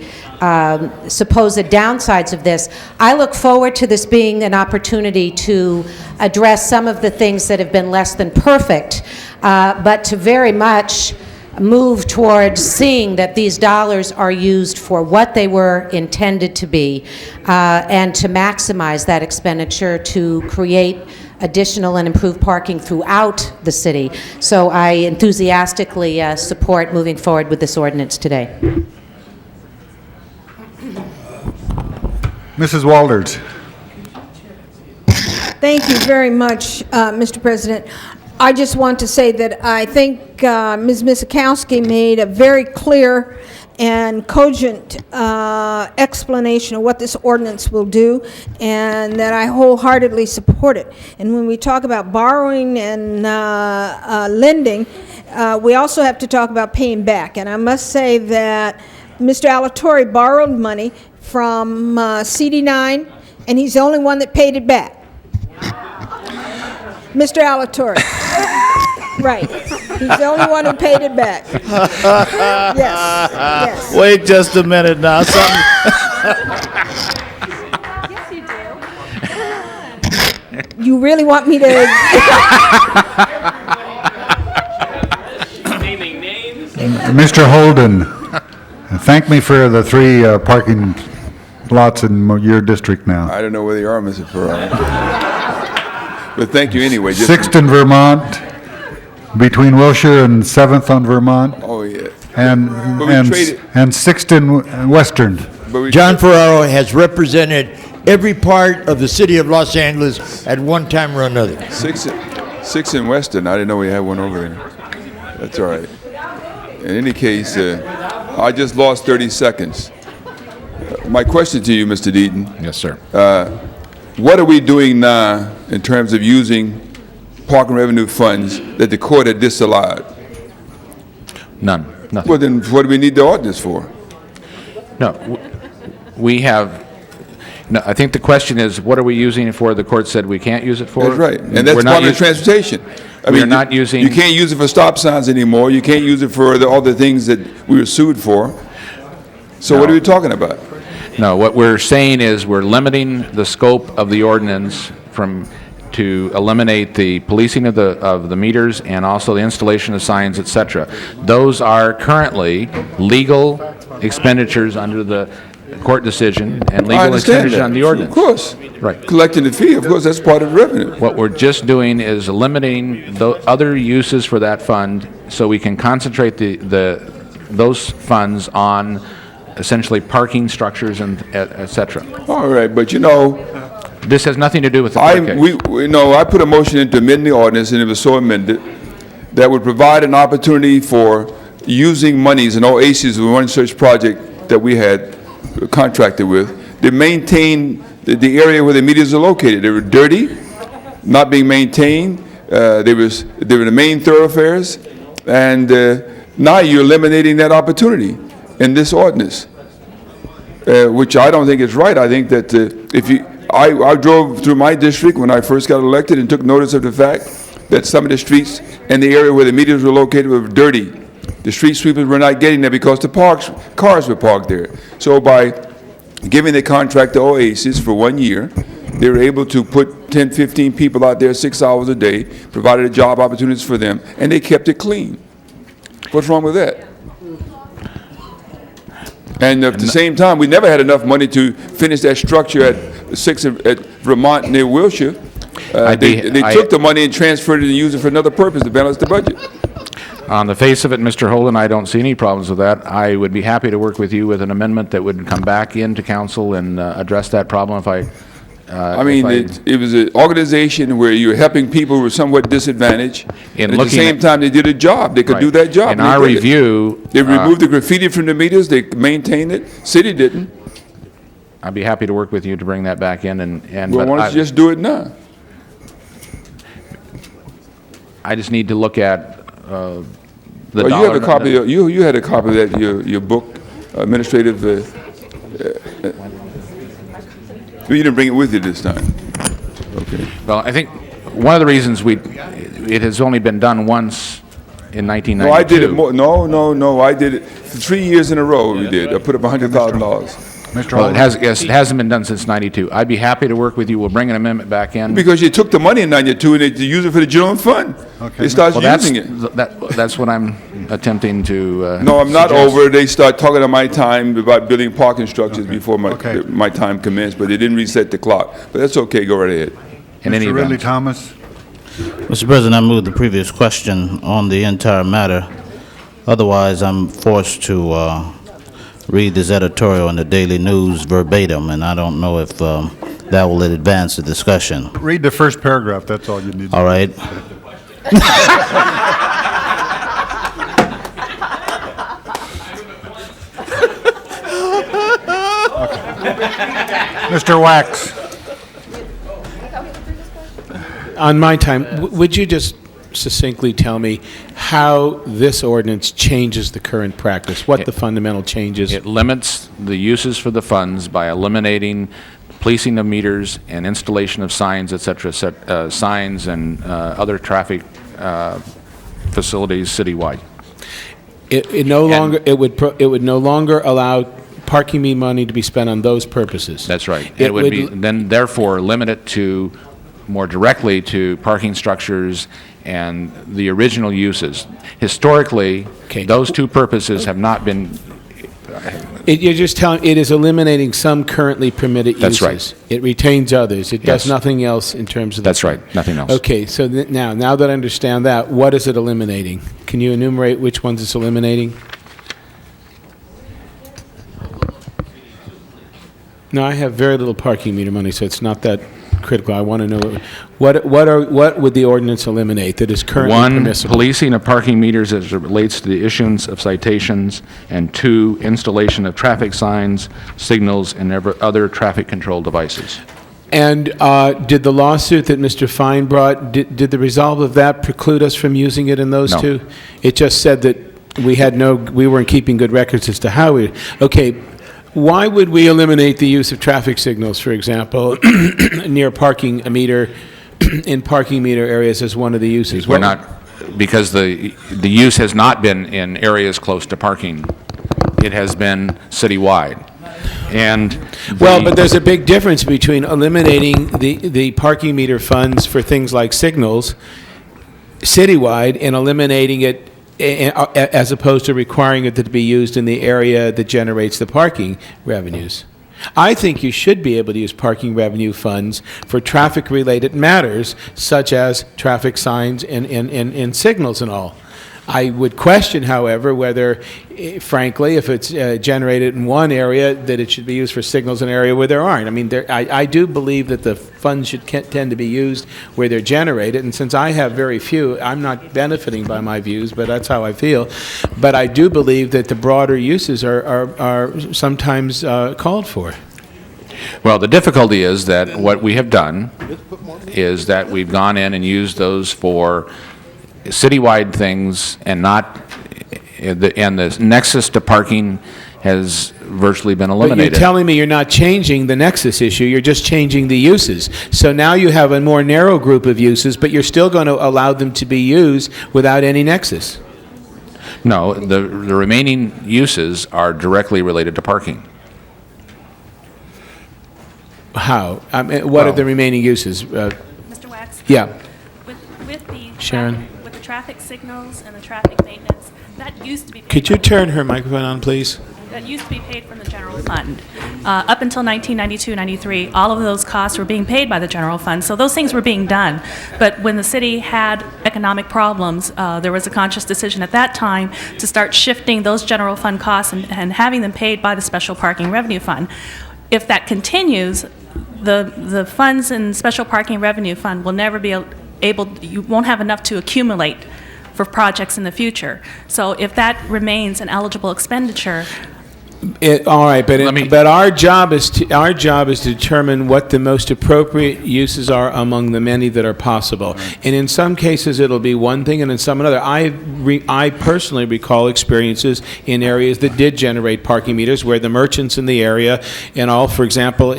supposed downsides of this, I look forward to this being an opportunity to address some of the things that have been less than perfect, but to very much move towards seeing that these dollars are used for what they were intended to be, and to maximize that expenditure to create additional and improved parking throughout the city. So I enthusiastically support moving forward with this ordinance today. Mrs. Walters. Thank you very much, Mr. President. I just want to say that I think Ms. Miskowski made a very clear and cogent explanation of what this ordinance will do, and that I wholeheartedly support it. And when we talk about borrowing and lending, we also have to talk about paying back. And I must say that Mr. Alatorre borrowed money from CD9, and he's the only one that paid it back. Mr. Alatorre. Right. He's the only one who paid it back. Yes. Yes. Wait just a minute now. You really want me to? Mr. Holden, thank me for the 3 parking lots in your district now. I don't know where they are, Mr. Ferraro. But thank you anyway. Just 6th in Vermont, between Wilshire and 7th on Vermont. Oh, yeah. And But we traded- 6th in Western. John Ferraro has represented every part of the city of Los Angeles at one time or another. 6 in Weston. I didn't know we had one over there. That's all right. In any case, I just lost 30 seconds. My question to you, Mr. Deaton. Yes, sir. What are we doing now in terms of using parking revenue funds that the court had disallowed? None. Nothing. Well, then what do we need the ordinance for? No, we have, no, I think the question is, what are we using it for? The court said we can't use it for? That's right. And that's We're not public transportation. I We mean, are not using. You can't use it for stop signs anymore. You can't use it for all the things that we were sued for. So what are we talking about? No, what we're saying is we're limiting the scope of the ordinance to eliminate the policing of the meters and also the installation of signs, et cetera. Those are currently legal expenditures under the court decision and I legal understand expenditures that. on the ordinance. Of course. Right. Collecting the fee, of course, that's part of the revenue. What we're just doing is eliminating the other uses for that fund so we can concentrate those funds on essentially parking structures and et cetera. All right, but you know, this has nothing to do with the court case. I put a motion in to amend the ordinance, and it was so amended, that would provide an opportunity for using monies in OASIS, the one such project that we had contracted with, to maintain the area where the meters are located. They were dirty, not being maintained. They were the main thoroughfares, and now you're eliminating that opportunity in this ordinance, which I don't think is right. I think that I drove through my district when I first got elected and took notice of the fact that some of the streets in the area where the meters were located were dirty. The street sweepers were not getting there because the cars were parked there. So by giving the contract to OASIS for 1 year, they were able to put 10, 15 people out there 6 hours a day, provided job opportunities for them, and they kept it clean. What's wrong with that? And at the same time, we never had enough money to finish that structure at 6 at Vermont near Wilshire. They took the money and transferred it and used it for another purpose to balance the budget. On the face of it, Mr. Holden, I don't see any problems with that. I would be happy to work with you with an amendment that would come back into council and address that problem if I... it was an organization where you're helping people who were somewhat disadvantaged, and at the same time, they did a job. They could do that job. In our review... They removed the graffiti from the meters, they maintained it, city didn't. I'd be happy to work with you to bring that back in and... Well, why don't you just do it now? I just need to look at the Well, dollar... you have a copy, you had a copy of that, your book, administrative, you didn't bring it with you this time. Okay. Well, I think one of the reasons it has only been done once in 1992. No, I did it more, no, I did it 3 years in a row we did. I put up $100,000. Well, it hasn't been done since '92. I'd be happy to work with you. We'll bring an amendment back in. Because you took the money in '92 and they used it for the general fund. They started using it. That's what I'm attempting to No, I'm not suggest. over. They start talking on my time about building parking structures before my time commenced, but they didn't reset the clock. But that's okay, go right ahead. Mr. Ridley Thomas? Mr. President, I move the previous question on the entire matter. Otherwise, I'm forced to read this editorial in the Daily News verbatim, and I don't know if that will advance the discussion. Read the first paragraph, that's all you need. All right. Mr. Wax? On my time, would you just succinctly tell me how this ordinance changes the current practice, what the fundamental changes? It limits the uses for the funds by eliminating policing of meters and installation of signs, et cetera, signs and other traffic facilities citywide. It would no longer allow parking money to be spent on those purposes. That's right. It would be then therefore limit it to more directly to parking structures and the original uses. Historically, those two purposes have not been. You're just telling, it is eliminating some currently permitted uses. That's right. It retains others. It does Yes. nothing else in terms of. That's right, nothing else. Okay, so now that I understand that, what is it eliminating? Can you enumerate which ones it's eliminating? No, I have very little parking meter money, so it's not that critical. I want to know what would the ordinance eliminate that is currently One, permissible? policing of parking meters as it relates to the issuance of citations, and two, installation of traffic signs, signals, and other traffic control devices. And did the lawsuit that Mr. Fine brought, did the resolve of that preclude us from using it in those No. two? It just said that we weren't keeping good records as to how we, okay. Why would we eliminate the use of traffic signals, for example, near parking meter, in parking meter areas as one of the uses? We're not, because the use has not been in areas close to parking. It has been citywide. And Well, but there's a big difference between eliminating the parking meter funds for things like signals citywide and eliminating it as opposed to requiring it to be used in the area that generates the parking revenues. I think you should be able to use parking revenue funds for traffic-related matters, such as traffic signs and signals and all. I would question, however, whether, frankly, if it's generated in one area, that it should be used for signals in an area where there aren't. I mean, I do believe that the funds should tend to be used where they're generated, and since I have very few, I'm not benefiting by my views, but that's how I feel. But I do believe that the broader uses are sometimes called for. Well, the difficulty is that what we have done is that we've gone in and used those for citywide things and not, and the nexus to parking has virtually been But eliminated. you're telling me you're not changing the nexus issue, you're just changing the uses. So now you have a more narrow group of uses, but you're still going to allow them to be used without any nexus. No, the remaining uses are directly related to parking. How? What are the remaining uses? Mr. Wax? Yeah. With the Sharon? with the traffic signals and the traffic maintenance, that used to be paid. Could you turn her microphone on, please? That used to be paid from the general fund. Up until 1992-93, all of those costs were being paid by the general fund, so those things were being done. But when the city had economic problems, there was a conscious decision at that time to start shifting those general fund costs and having them paid by the special parking revenue fund. If that continues, the funds in special parking revenue fund will never be able, you won't have enough to accumulate for projects in the future. So if that remains an eligible expenditure, All right, but our job is to determine what the most appropriate uses are among the many that are possible. And in some cases, it'll be one thing, and in some another. I personally recall experiences in areas that did generate parking meters, where the merchants in the area and all, for example,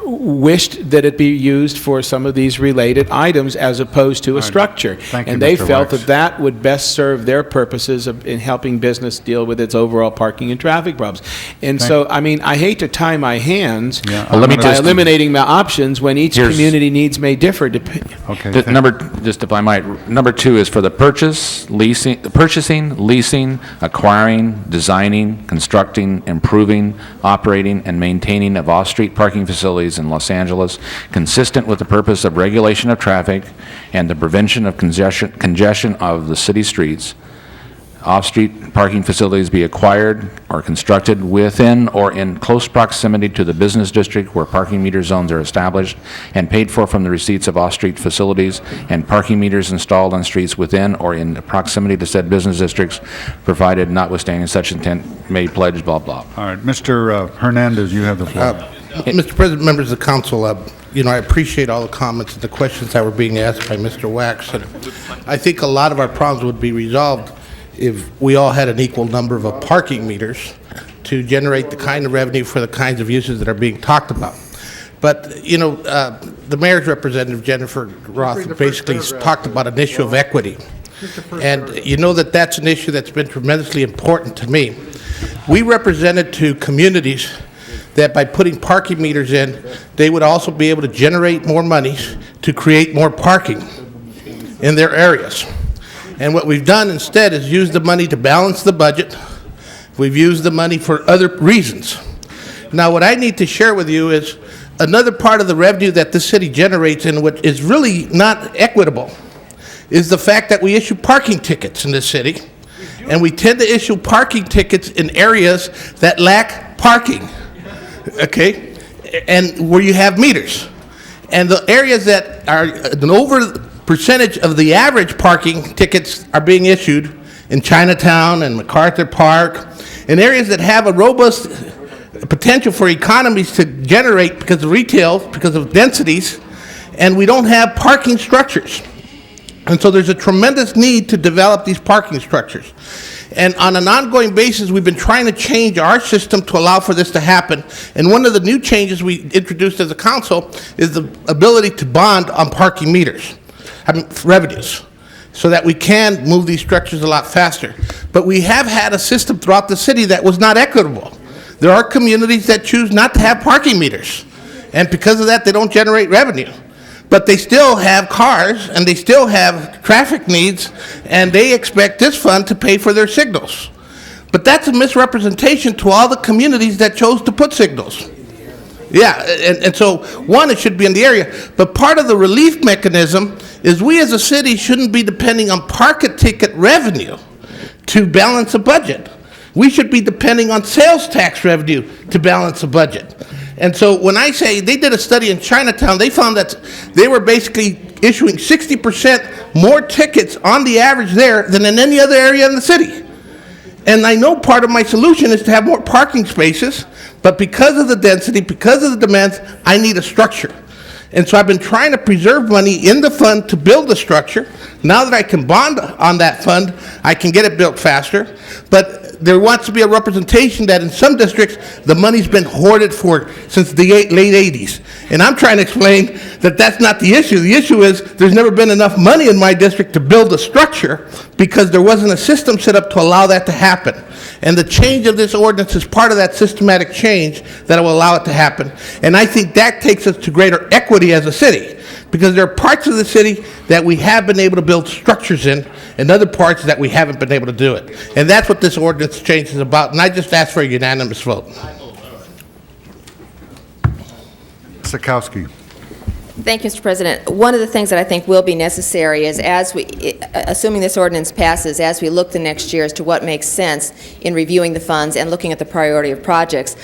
wished that it be used for some of these related items as opposed to a structure. Thank you, And they Mr. felt Wax. that that would best serve their purposes in helping business deal with its overall parking and traffic problems. And so, I mean, I hate to tie my hands Well, let me by just- eliminating the options when each Here's- community needs may differ. Just if I might, number 2 is for the purchasing, leasing, acquiring, designing, constructing, improving, operating, and maintaining of off-street parking facilities in Los Angeles, consistent with the purpose of regulation of traffic and the prevention of congestion of the city streets. Off-street parking facilities be acquired or constructed within or in close proximity to the business district where parking meter zones are established and paid for from the receipts of off-street facilities, and parking meters installed on streets within or in proximity to said business districts, provided notwithstanding such intent may pledge, blah, blah. All right, Mr. Hernandez, you have the floor. Mr. President, members of the council, I appreciate all the comments and the questions that were being asked by Mr. Wax. And I think a lot of our problems would be resolved if we all had an equal number of parking meters to generate the kind of revenue for the kinds of uses that are being talked about. But, the mayor's representative, Jennifer Roth, basically talked about an issue of equity. And you know that's an issue that's been tremendously important to me. We represented to communities that by putting parking meters in, they would also be able to generate more money to create more parking in their areas. And what we've done instead is use the money to balance the budget. We've used the money for other reasons. Now, what I need to share with you is another part of the revenue that the city generates, and what is really not equitable, is the fact that we issue parking tickets in this city, and we tend to issue parking tickets in areas that lack parking, okay, and where you have meters. And the areas that are an over percentage of the average parking tickets are being issued in Chinatown and MacArthur Park, in areas that have a robust potential for economies to generate because of retail, because of densities, and we don't have parking structures. And so there's a tremendous need to develop these parking structures. And on an ongoing basis, we've been trying to change our system to allow for this to happen. And one of the new changes we introduced as a council is the ability to bond on parking meters, revenues, so that we can move these structures a lot faster. But we have had a system throughout the city that was not equitable. There are communities that choose not to have parking meters, and because of that, they don't generate revenue. But they still have cars, and they still have traffic needs, and they expect this fund to pay for their signals. But that's a misrepresentation to all the communities that chose to put signals. Yeah, and so, one, it should be in the area, but part of the relief mechanism is we as a city shouldn't be depending on parking ticket revenue to balance a budget. We should be depending on sales tax revenue to balance a budget. And so when I say, they did a study in Chinatown, they found that they were basically issuing 60% more tickets on the average there than in any other area in the city. And I know part of my solution is to have more parking spaces, but because of the density, because of the demands, I need a structure. And so I've been trying to preserve money in the fund to build the structure. Now that I can bond on that fund, I can get it built faster. But there wants to be a representation that in some districts, the money's been hoarded for since the late 80s. And I'm trying to explain that that's not the issue. The issue is there's never been enough money in my district to build a structure because there wasn't a system set up to allow that to happen. And the change of this ordinance is part of that systematic change that will allow it to happen. And I think that takes us to greater equity as a city, because there are parts of the city that we have been able to build structures in, and other parts that we haven't been able to do it. And that's what this ordinance change is about, and I just ask for a unanimous vote. Sikowski. Thank you, Mr. President. One of the things that I think will be necessary is, as we, assuming this ordinance passes, as we look the next year as to what makes sense in reviewing the funds and looking at the priority of projects,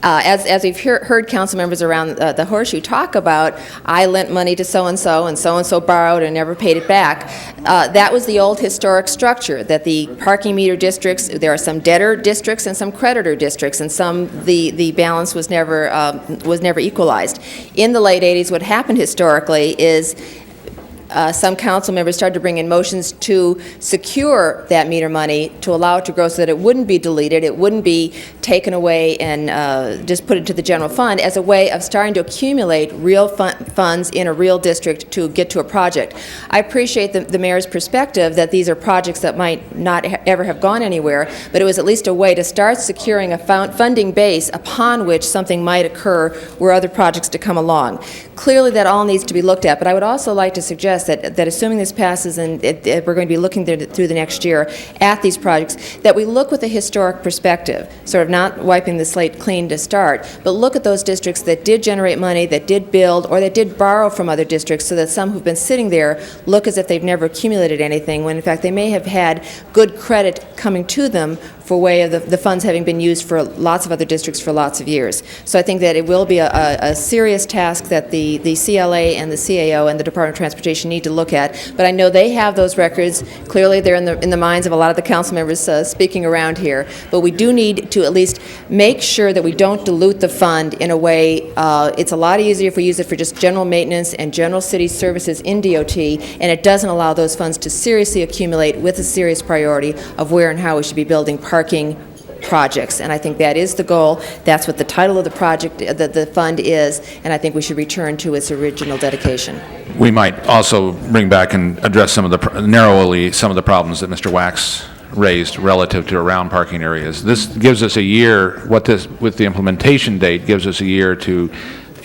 as we've heard council members around the Horseshoe talk about, I lent money to so-and-so, and so-and-so borrowed and never paid it back. That was the old historic structure, that the parking meter districts, there are some debtor districts and some creditor districts, and the balance was never equalized. In the late 80s, what happened historically is some council members started to bring in motions to secure that meter money, to allow it to grow so that it wouldn't be deleted, it wouldn't be taken away and just put into the general fund, as a way of starting to accumulate real funds in a real district to get to a project. I appreciate the mayor's perspective that these are projects that might not ever have gone anywhere, but it was at least a way to start securing a funding base upon which something might occur were other projects to come along. Clearly, that all needs to be looked at, but I would also like to suggest that assuming this passes and we're going to be looking through the next year at these projects, that we look with a historic perspective, sort of not wiping the slate clean to start, but look at those districts that did generate money, that did build, or that did borrow from other districts, so that some who've been sitting there look as if they've never accumulated anything, when in fact they may have had good credit coming to them for way of the funds having been used for lots of other districts for lots of years. So I think that it will be a serious task that the CLA and the CAO and the Department of Transportation need to look at. But I know they have those records. Clearly, they're in the minds of a lot of the council members speaking around here. But we do need to at least make sure that we don't dilute the fund in a way. It's a lot easier if we use it for just general maintenance and general city services in DOT, and it doesn't allow those funds to seriously accumulate with a serious priority of where and how we should be building parking projects. And I think that is the goal. That's what the title of the project, the fund is, and I think we should return to its original dedication. We might also bring back and address some of the problems that Mr. Wax raised relative to around parking areas. This gives us a year, with the implementation date, gives us a year to,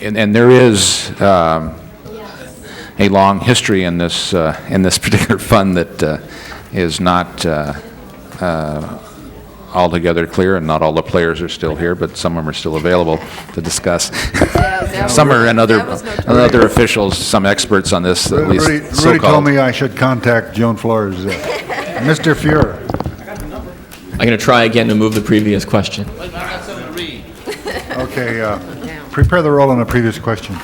and there is a long history in this particular fund that is not altogether clear, and not all the players are still here, but some of them are still available to discuss. Some are, and other officials, some experts on this, at least Rudy told so-called. me I should contact Joan Flores. Mr. Fuhrer. I'm going to try again to move the previous question. Okay, prepare the roll on the previous question.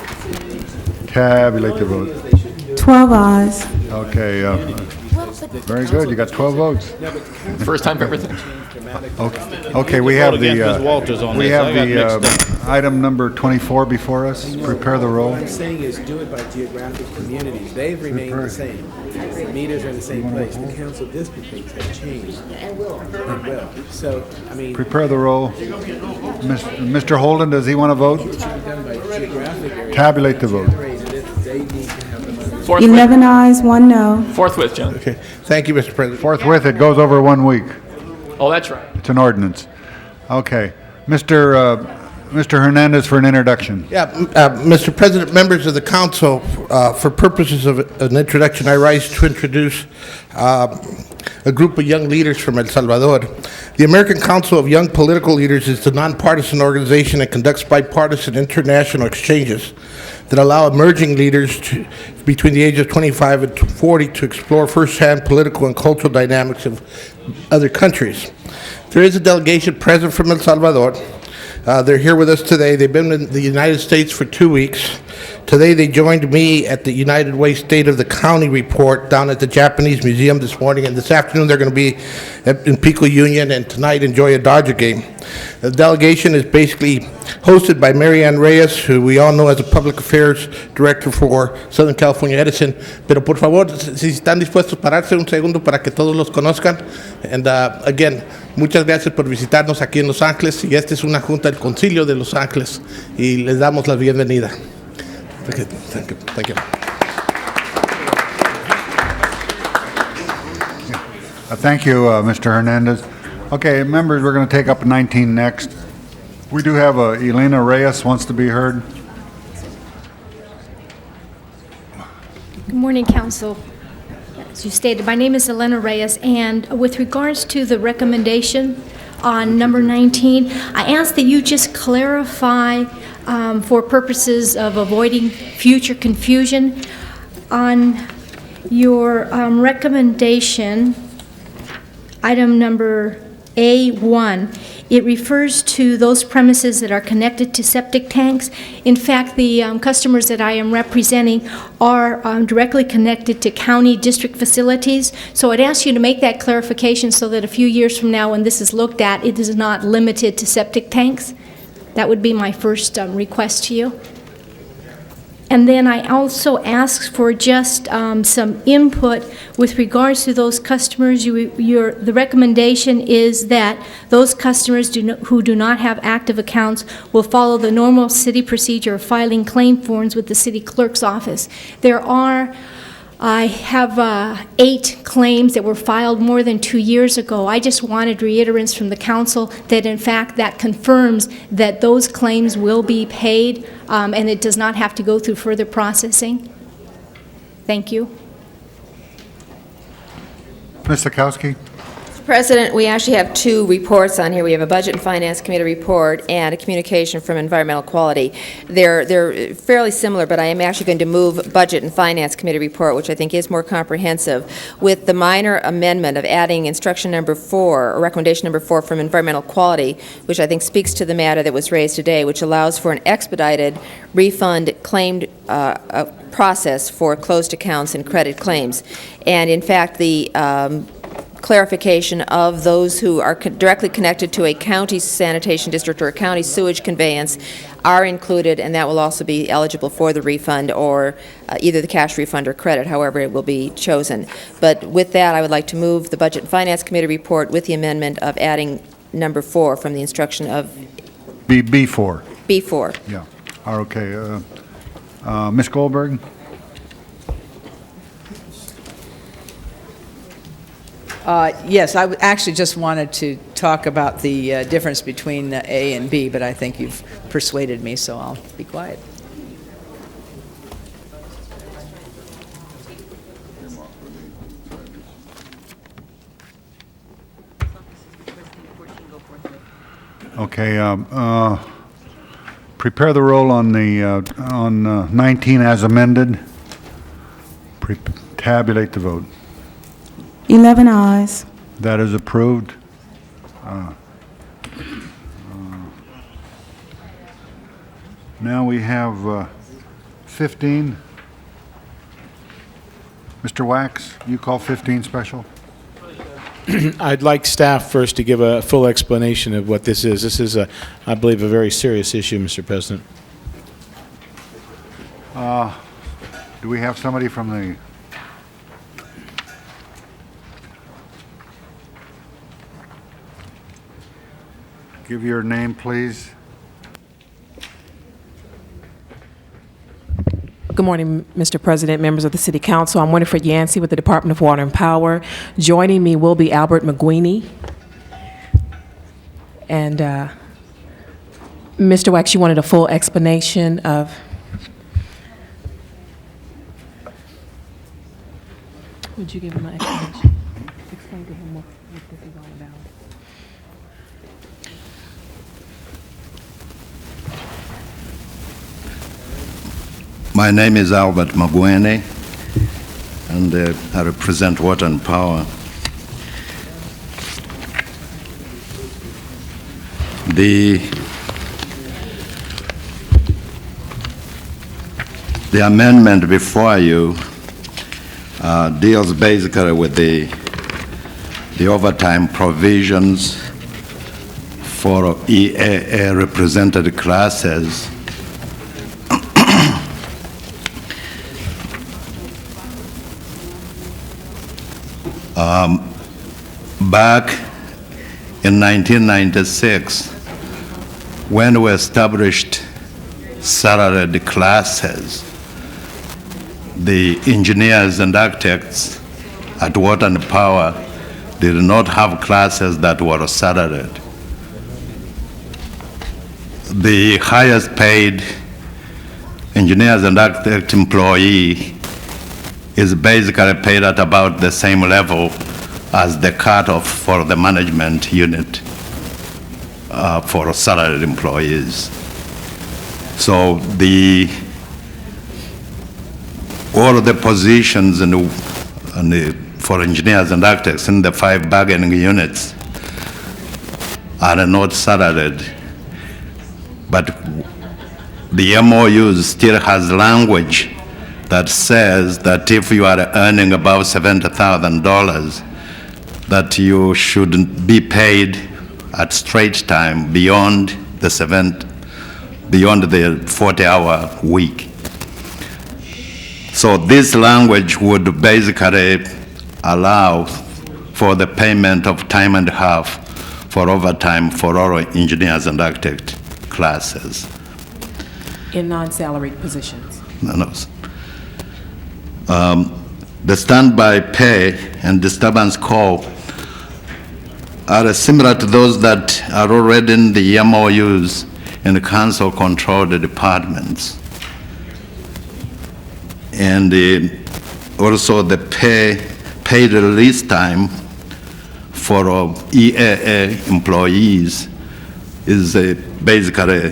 Tabulate the vote. 12 ayes. Okay, very good, you got 12 votes. First time for everything. Okay, we have Vote against Ms. Walters on we this. have I got the mixed item number 24 before us. Prepare the roll. What I'm saying is do it by geographic communities. They've remained the same. The meters are in the same place. The council district things have changed. And will. So, I mean, Prepare the roll. Mr. Holden, does he want to vote? done by geographic area. Tabulate the vote. They need to have the money. Forthwith. 11 ayes, 1 no. Forthwith, John. Okay, thank you, Mr. President. Forthwith, it goes over 1 week. Oh, that's right. It's an ordinance. Okay. Mr. Hernandez for an introduction. Yeah, Mr. President, members of the council, for purposes of an introduction, I rise to introduce a group of young leaders from El Salvador. The American Council of Young Political Leaders is the nonpartisan organization that conducts bipartisan international exchanges that allow emerging leaders between the age of 25 and 40 to explore firsthand political and cultural dynamics of other countries. There is a delegation present from El Salvador. They're here with us today. They've been in the United States for 2 weeks. Today they joined me at the United Way State of the County report down at the Japanese Museum this morning, and this afternoon they're going to be in Pico Union, and tonight enjoy a Dodger game. The delegation is basically hosted by Mary Ann Reyes, who we all know as a Public Affairs Director for Southern California Edison. Pero por favor, si están dispuestos a pararse un segundo para que todos los conozcan. And again, muchas gracias por visitarnos aquí en Los Ángeles, y esta es una junta del Concilio de Los Ángeles, y les damos la bienvenida. Thank you. Thank you. Thank you, Mr. Hernandez. Okay, members, we're going to take up 19 next. We do have Elena Reyes wants to be heard. Good morning, Council. As you stated, my name is Elena Reyes, and with regards to the recommendation on number 19, I ask that you just clarify for purposes of avoiding future confusion on your recommendation, item number A1. It refers to those premises that are connected to septic tanks. In fact, the customers that I am representing are directly connected to county district facilities. So I'd ask you to make that clarification so that a few years from now, when this is looked at, it is not limited to septic tanks. That would be my first request to you. And then I also asked for just some input with regards to those customers. The recommendation is that those customers who do not have active accounts will follow the normal city procedure of filing claim forms with the city clerk's office. I have 8 claims that were filed more than 2 years ago. I just wanted reiterance from the council that in fact that confirms that those claims will be paid and it does not have to go through further processing. Thank you. Ms. Sikowski? President, we actually have 2 reports on here. We have a Budget and Finance Committee report and a communication from Environmental Quality. They're fairly similar, but I am actually going to move Budget and Finance Committee report, which I think is more comprehensive, with the minor amendment of adding instruction number 4, or recommendation number 4 from Environmental Quality, which I think speaks to the matter that was raised today, which allows for an expedited refund claimed process for closed accounts and credit claims. And in fact, the clarification of those who are directly connected to a county sanitation district or a county sewage conveyance are included, and that will also be eligible for the refund or either the cash refund or credit, however it will be chosen. But with that, I would like to move the Budget and Finance Committee report with the amendment of adding number 4 from the instruction of B4. B4. Yeah. Okay. Ms. Goldberg? Yes, I actually just wanted to talk about the difference between A and B, but I think you've persuaded me, so I'll be quiet. Okay. Prepare the roll on the on 19 as amended. Tabulate the vote. 11 ayes. That is approved. Now we have 15. Mr. Wax, you call 15 special? I'd like staff first to give a full explanation of what this is. This is, I believe, a very serious issue, Mr. President. Do we have somebody from the... Give your name, please. Good morning, Mr. President, members of the City Council. I'm Winifred Yancey with the Department of Water and Power. Joining me will be Albert McGuiney. And Mr. Wax, you wanted a full explanation of... Would you give him an explanation? Explain to him what this is all about. My name is Albert Magwene, and I represent Water and Power. The amendment before you deals basically with the overtime provisions for EAA represented classes. Back in 1996, when we established salaried classes, the engineers and architects at Water and Power did not have classes that were salaried. The highest paid engineers and architect employee is basically paid at about the same level as the cutoff for the management unit for salaried employees. So all of the positions for engineers and architects in the 5 bargaining units are not salaried, but the MOU still has language that says that if you are earning above $70,000, that you should be paid at straight time beyond the 40-hour week. So this language would basically allow for the payment of time and a half for overtime for all engineers and architect classes. In non-salaried positions. The standby pay and disturbance call are similar to those that are already in the MOUs in the council-controlled departments. And also the paid release time for EAA employees is basically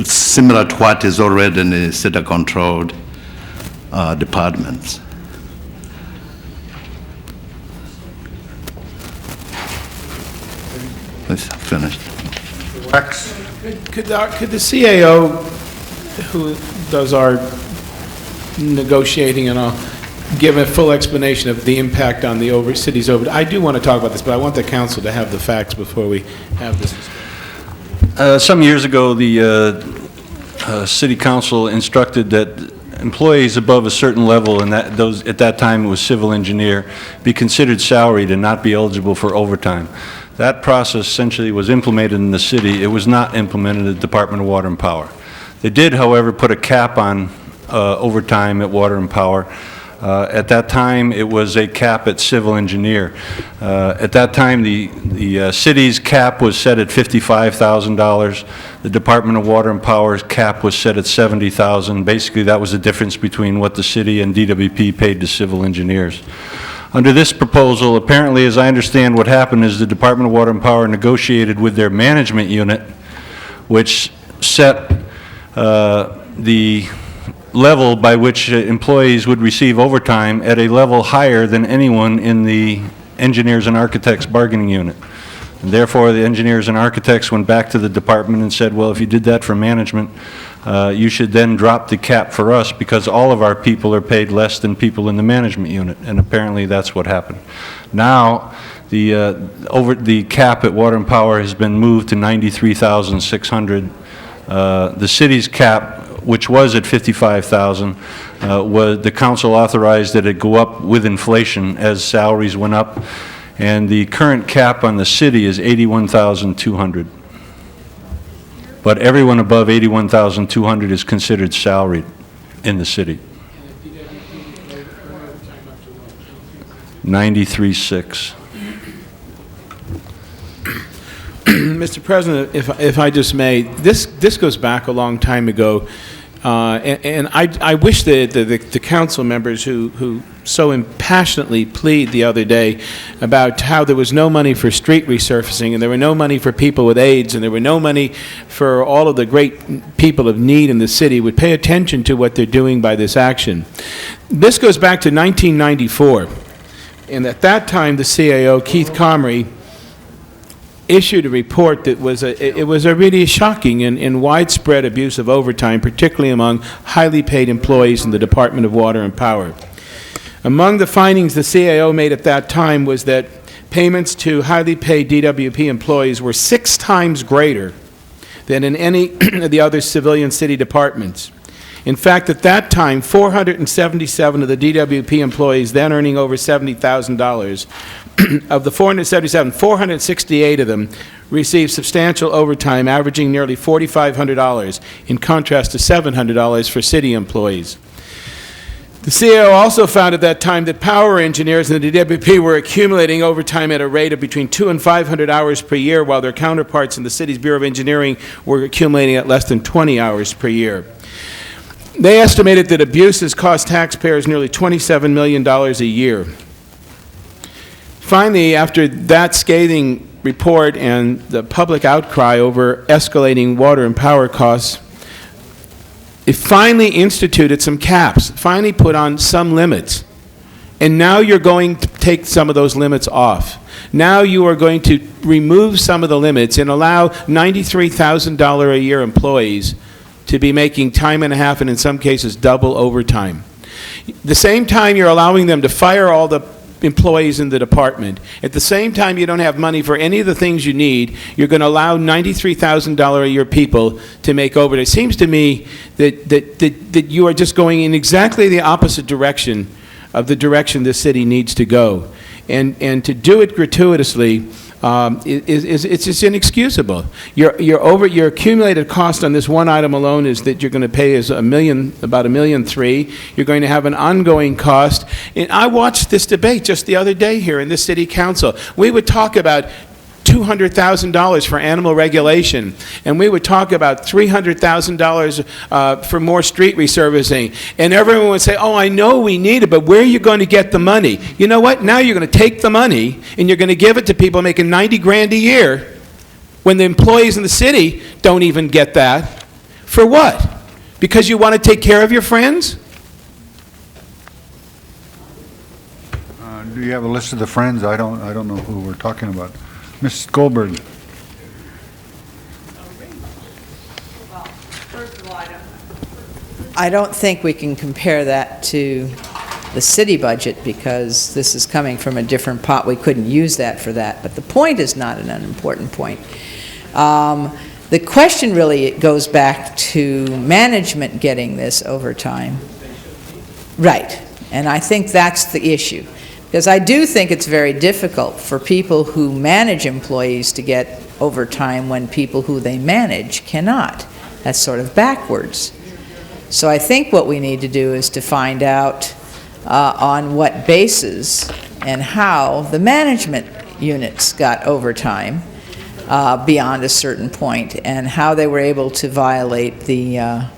similar to what is already in the city-controlled departments. Let's finish. Could the CAO, who does our negotiating and all, give a full explanation of the impact on the city's over? I do want to talk about this, but I want the council to have the facts before we have this discussion. Some years ago, the city council instructed that employees above a certain level, and at that time it was civil engineer, be considered salaried and not be eligible for overtime. That process essentially was implemented in the city. It was not implemented at the Department of Water and Power. They did, however, put a cap on overtime at Water and Power. At that time, it was a cap at civil engineer. At that time, the city's cap was set at $55,000. The Department of Water and Power's cap was set at $70,000. Basically, that was the difference between what the city and DWP paid to civil engineers. Under this proposal, apparently, as I understand, what happened is the Department of Water and Power negotiated with their management unit, which set the level by which employees would receive overtime at a level higher than anyone in the engineers and architects bargaining unit. And therefore, the engineers and architects went back to the department and said, well, if you did that for management, you should then drop the cap for us because all of our people are paid less than people in the management unit. And apparently that's what happened. Now, the cap at Water and Power has been moved to $93,600. The city's cap, which was at $55,000, was the council authorized that it go up with inflation as salaries went up, and the current cap on the city is $81,200. But everyone above $81,200 is considered salaried in the city. 93.6. Mr. President, if I just may, this goes back a long time ago, and I wish the council members who so impassionately plead the other day about how there was no money for street resurfacing, and there were no money for people with AIDS, and there were no money for all of the great people of need in the city, would pay attention to what they're doing by this action. This goes back to 1994, and at that time the CAO, Keith Comrie, issued a report that was a really shocking and widespread abuse of overtime, particularly among highly paid employees in the Department of Water and Power. Among the findings the CAO made at that time was that payments to highly paid DWP employees were 6 times greater than in any of the other civilian city departments. In fact, at that time, 477 of the DWP employees, then earning over $70,000, of the 477, 468 of them received substantial overtime, averaging nearly $4,500, in contrast to $700 for city employees. The CAO also found at that time that power engineers in the DWP were accumulating overtime at a rate of between 200 and 500 hours per year, while their counterparts in the city's Bureau of Engineering were accumulating at less than 20 hours per year. They estimated that abuses cost taxpayers nearly $27 million a year. Finally, after that scathing report and the public outcry over escalating water and power costs, it finally instituted some caps, finally put on some limits. And now you're going to take some of those limits off. Now you are going to remove some of the limits and allow $93,000 a year employees to be making time and a half and in some cases double overtime. The same time you're allowing them to fire all the employees in the department. At the same time, you don't have money for any of the things you need. You're going to allow $93,000 a year people to make overtime. It seems to me that you are just going in exactly the opposite direction of the direction this city needs to go. And to do it gratuitously, it's just inexcusable. Your accumulated cost on this one item alone is that you're going to pay is about $1.3 million. You're going to have an ongoing cost. And I watched this debate just the other day here in the city council. We would talk about $200,000 for animal regulation, and we would talk about $300,000 for more street resurfacing, and everyone would say, oh, I know we need it, but where are you going to get the money? You know what? Now you're going to take the money, and you're going to give it to people making $90 grand a year, when the employees in the city don't even get that. For what? Because you want to take care of your friends? Do you have a list of the friends? I don't know who we're talking about. Ms. Goldberg. I don't think we can compare that to the city budget because this is coming from a different pot. We couldn't use that for that. But the point is not an unimportant point. The question really goes back to management getting this overtime. Right. And I think that's the issue. Because I do think it's very difficult for people who manage employees to get overtime when people who they manage cannot. That's sort of backwards. So I think what we need to do is to find out on what basis and how the management units got overtime beyond a certain point, and how they were able to violate the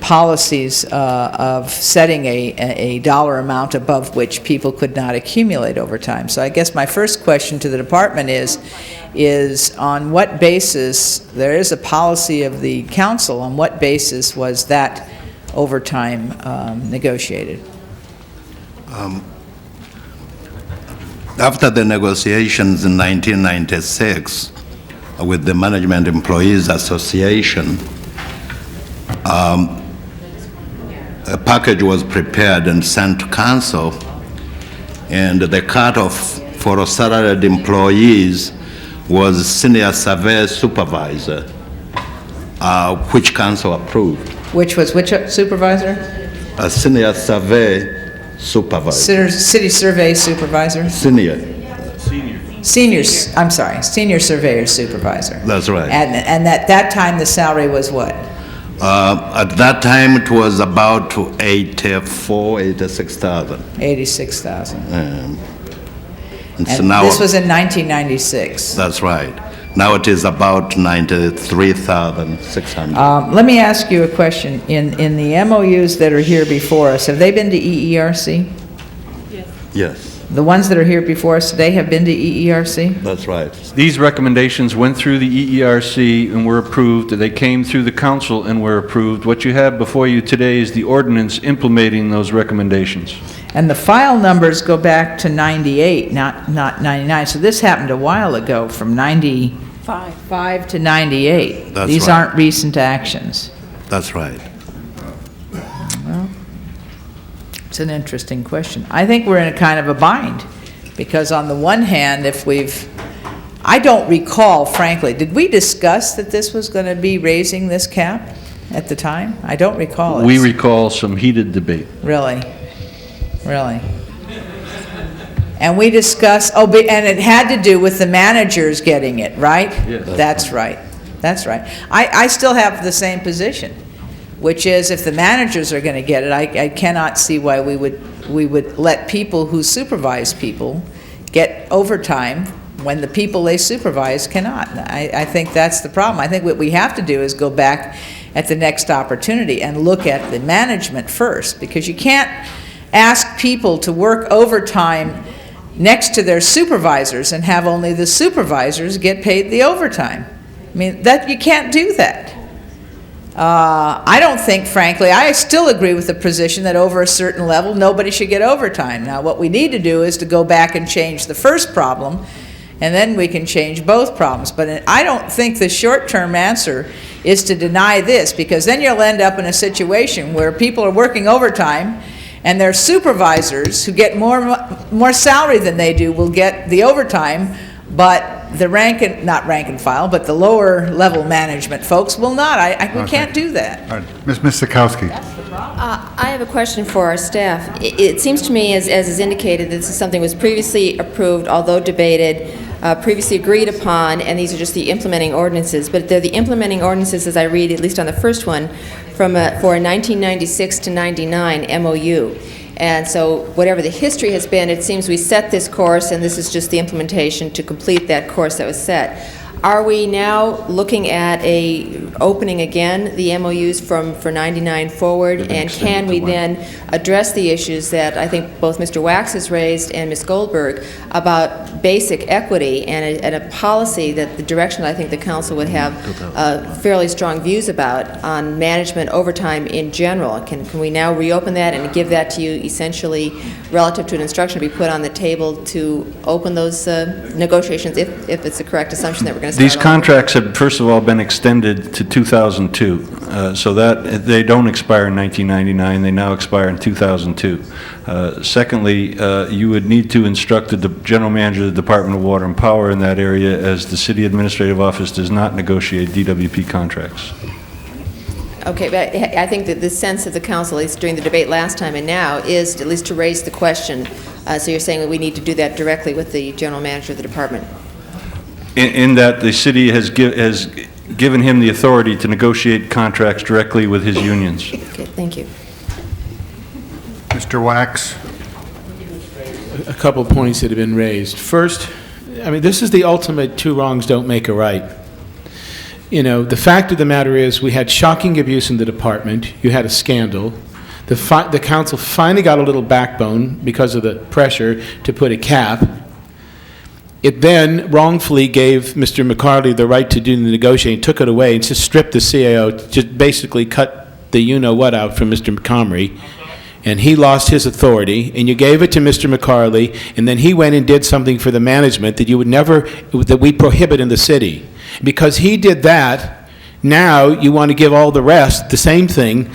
policies of setting a dollar amount above which people could not accumulate overtime. So I guess my first question to the department is on what basis, there is a policy of the council, on what basis was that overtime negotiated? After the negotiations in 1996 with the Management Employees Association, a package was prepared and sent to council, and the cutoff for salaried employees was senior survey supervisor, which council approved. Which was which supervisor? A senior survey supervisor. City survey supervisor? Senior. Seniors, I'm sorry, senior surveyor supervisor. That's right. And at that time, the salary was what? At that time, it was about 86,000. 86,000. And And now, this was in 1996. that's right. Now it is about 93,600. Let me ask you a question. In the MOUs that are here before us, have they been to EERC? Yes, The ones that are here before us today have been to EERC? that's right. These recommendations went through the EERC and were approved. They came through the council and were approved. What you have before you today is the ordinance implementing those recommendations. And the file numbers go back to 98, not 99. So this happened a while ago, from 95 to 98. That's These right. aren't recent actions. That's right. Well, it's an interesting question. I think we're in a kind of a bind, because on the one hand, I don't recall, frankly, did we discuss that this was going to be raising this cap at the time? I don't recall it. We recall some heated debate. Really? Really? And we discussed, and it had to do with the managers getting it, right? Yes. That's right. That's right. I still have the same position, which is if the managers are going to get it, I cannot see why we would let people who supervise people get overtime when the people they supervise cannot. I think that's the problem. I think what we have to do is go back at the next opportunity and look at the management first, because you can't ask people to work overtime next to their supervisors and have only the supervisors get paid the overtime. I mean, that you can't do that. I don't think, frankly, I still agree with the position that over a certain level, nobody should get overtime. Now, what we need to do is to go back and change the first problem, and then we can change both problems. But I don't think the short-term answer is to deny this, because then you'll end up in a situation where people are working overtime, And their supervisors, who get more salary than they do, will get the overtime, but the not rank and file, but the lower level management folks will not. We can't do that. All right, Ms. Sikowski. I have a question for our staff. It seems to me, as is indicated, this is something that was previously approved, although debated, previously agreed upon, and these are just the implementing ordinances. But they're the implementing ordinances, as I read, at least on the first one, for a 1996 to 99 MOU. And so whatever the history has been, it seems we set this course, and this is just the implementation to complete that course that was set. Are we now looking at opening again the MOUs for 99 forward, and can we then address the issues that I think both Mr. Wax has raised and Ms. Goldberg about basic equity and a policy that the direction I think the council would have fairly strong views about on management overtime in general? Can we now reopen that and give that to you essentially relative to an instruction to be put on the table to open those negotiations if it's the correct assumption that we're going to These contracts have, first of all, been extended to 2002, so that they don't expire in 1999, they now expire in 2002. Secondly, you would need to instruct the general manager of the Department of Water and Power in that area, as the city administrative office does not negotiate DWP contracts. Okay, but I think that the sense of the council, at least during the debate last time and now, is at least to raise the question. So you're saying that we need to do that directly with the general manager of the department? In that the city has given him the authority to negotiate contracts directly with his unions. Okay, thank you. Mr. Wax. A couple of points that have been raised. First, I mean, this is the ultimate two wrongs don't make a right. You know, the fact of the matter is we had shocking abuse in the department. You had a scandal. The council finally got a little backbone because of the pressure to put a cap. It then wrongfully gave Mr. McCarley the right to do the negotiating, took it away, and just stripped the CAO, just basically cut the you-know-what out from Mr. Montgomery, and he lost his authority, and you gave it to Mr. McCarley, and then he went and did something for the management that that we prohibit in the city. Because he did that, now you want to give all the rest the same thing.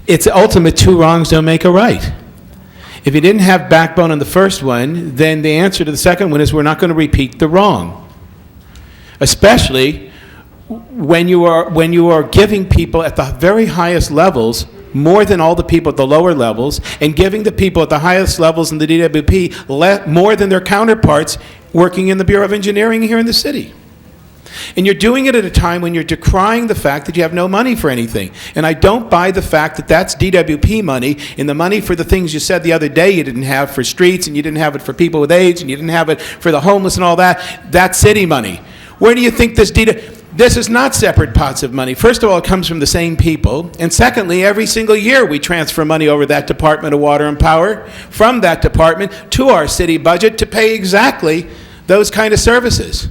It's ultimate two wrongs don't make a right. If you didn't have backbone on the first one, then the answer to the second one is we're not going to repeat the wrong. Especially when you are giving people at the very highest levels more than all the people at the lower levels, and giving the people at the highest levels in the DWP more than their counterparts working in the Bureau of Engineering here in the city. And you're doing it at a time when you're decrying the fact that you have no money for anything. And I don't buy the fact that that's DWP money, and the money for the things you said the other day you didn't have for streets, and you didn't have it for people with AIDS, and you didn't have it for the homeless and all that. That's city money. Where do you think this This is not separate pots of money. First of all, it comes from the same people. And secondly, every single year we transfer money over that Department of Water and Power from that department to our city budget to pay exactly those kind of services.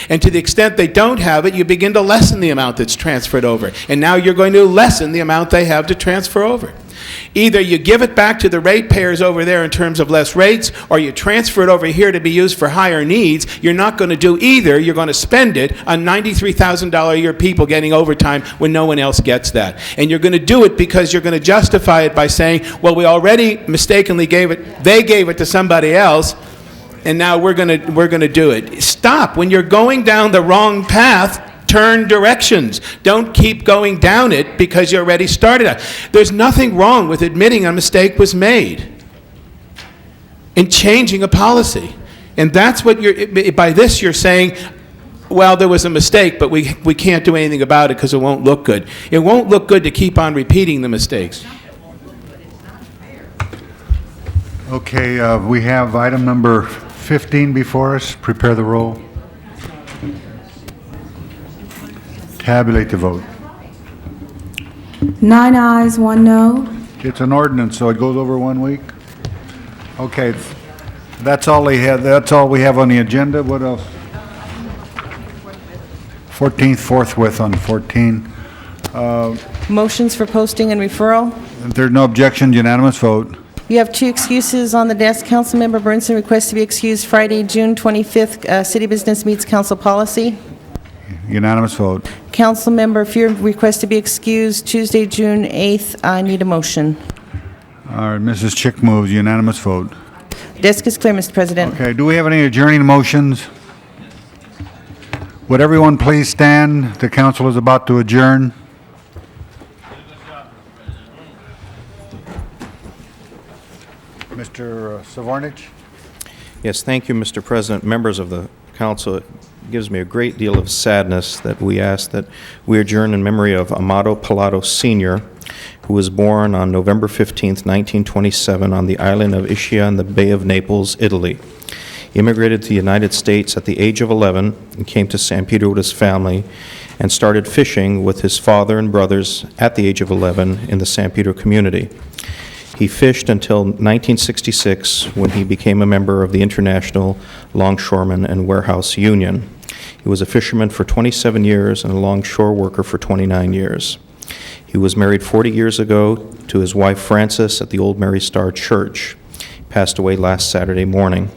And to the extent they don't have it, you begin to lessen the amount that's transferred over. And now you're going to lessen the amount they have to transfer over. Either you give it back to the ratepayers over there in terms of less rates, or you transfer it over here to be used for higher needs. You're not going to do either. You're going to spend it on $93,000 a year people getting overtime when no one else gets that. And you're going to do it because you're going to justify it by saying, well, we already mistakenly gave it, they gave it to somebody else, and now we're going to do it. Stop. When you're going down the wrong path, turn directions. Don't keep going down it because you already started it. There's nothing wrong with admitting a mistake was made and changing a policy. And that's what by this you're saying, well, there was a mistake, but we can't do anything about it because it won't look good. It won't look good to keep on repeating the mistakes. Okay, we have item number 15 before us. Prepare the roll. Tabulate the vote. 9 ayes, 1 no. It's an ordinance, so it goes over 1 week. Okay, that's all they have. That's all we have on the agenda. What else? 14th, forthwith on 14. Motions for posting and referral. If there's no objection, unanimous vote. You have 2 excuses on the desk. Councilmember Burnson requests to be excused Friday, June 25th. City Business meets council policy. Unanimous vote. Councilmember Fear requests to be excused Tuesday, June 8th. I need a motion. All right, Mrs. Chick moves, unanimous vote. Desk is clear, Mr. President. Okay, do we have any adjourning motions? Would everyone please stand? The council is about to adjourn. Mr. Savornich? Yes, thank you, Mr. President. Members of the council, it gives me a great deal of sadness that we ask that we adjourn in memory of Amado Pilato Sr., who was born on November 15, 1927, on the island of Ischia in the Bay of Naples, Italy. He immigrated to the United States at the age of 11 and came to San Pedro with his family and started fishing with his father and brothers at the age of 11 in the San Pedro community. He fished until 1966 when he became a member of the International Longshoremen and Warehouse Union. He was a fisherman for 27 years and a longshore worker for 29 years. He was married 40 years ago to his wife Frances at the Old Mary Star Church. He passed away last Saturday morning.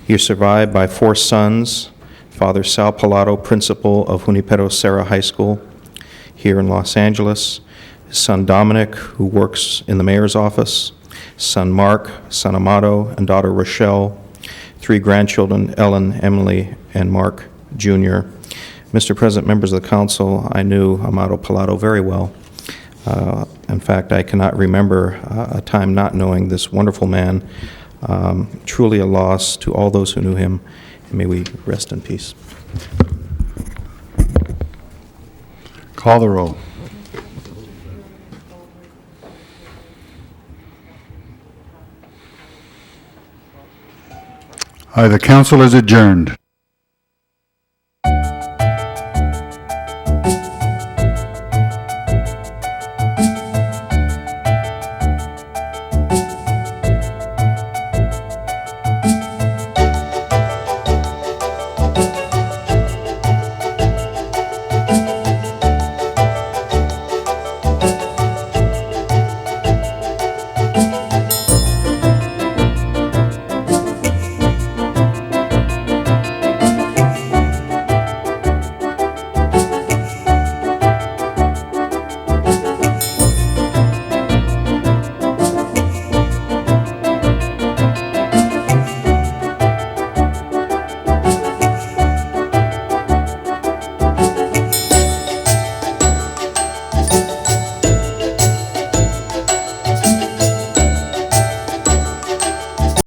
He is survived by 4 sons, Father Sal Pilato, principal of Junipero Serra High School here in Los Angeles, his son Dominic, who works in the mayor's office, son Mark, son Amado, and daughter Rochelle, 3 grandchildren, Ellen, Emily, and Mark Jr. Mr. President, members of the council, I knew Amado Pilato very well. In fact, I cannot remember a time not knowing this wonderful man. Truly a loss to all those who knew him, and may we rest in peace. Call the roll. The council is adjourned.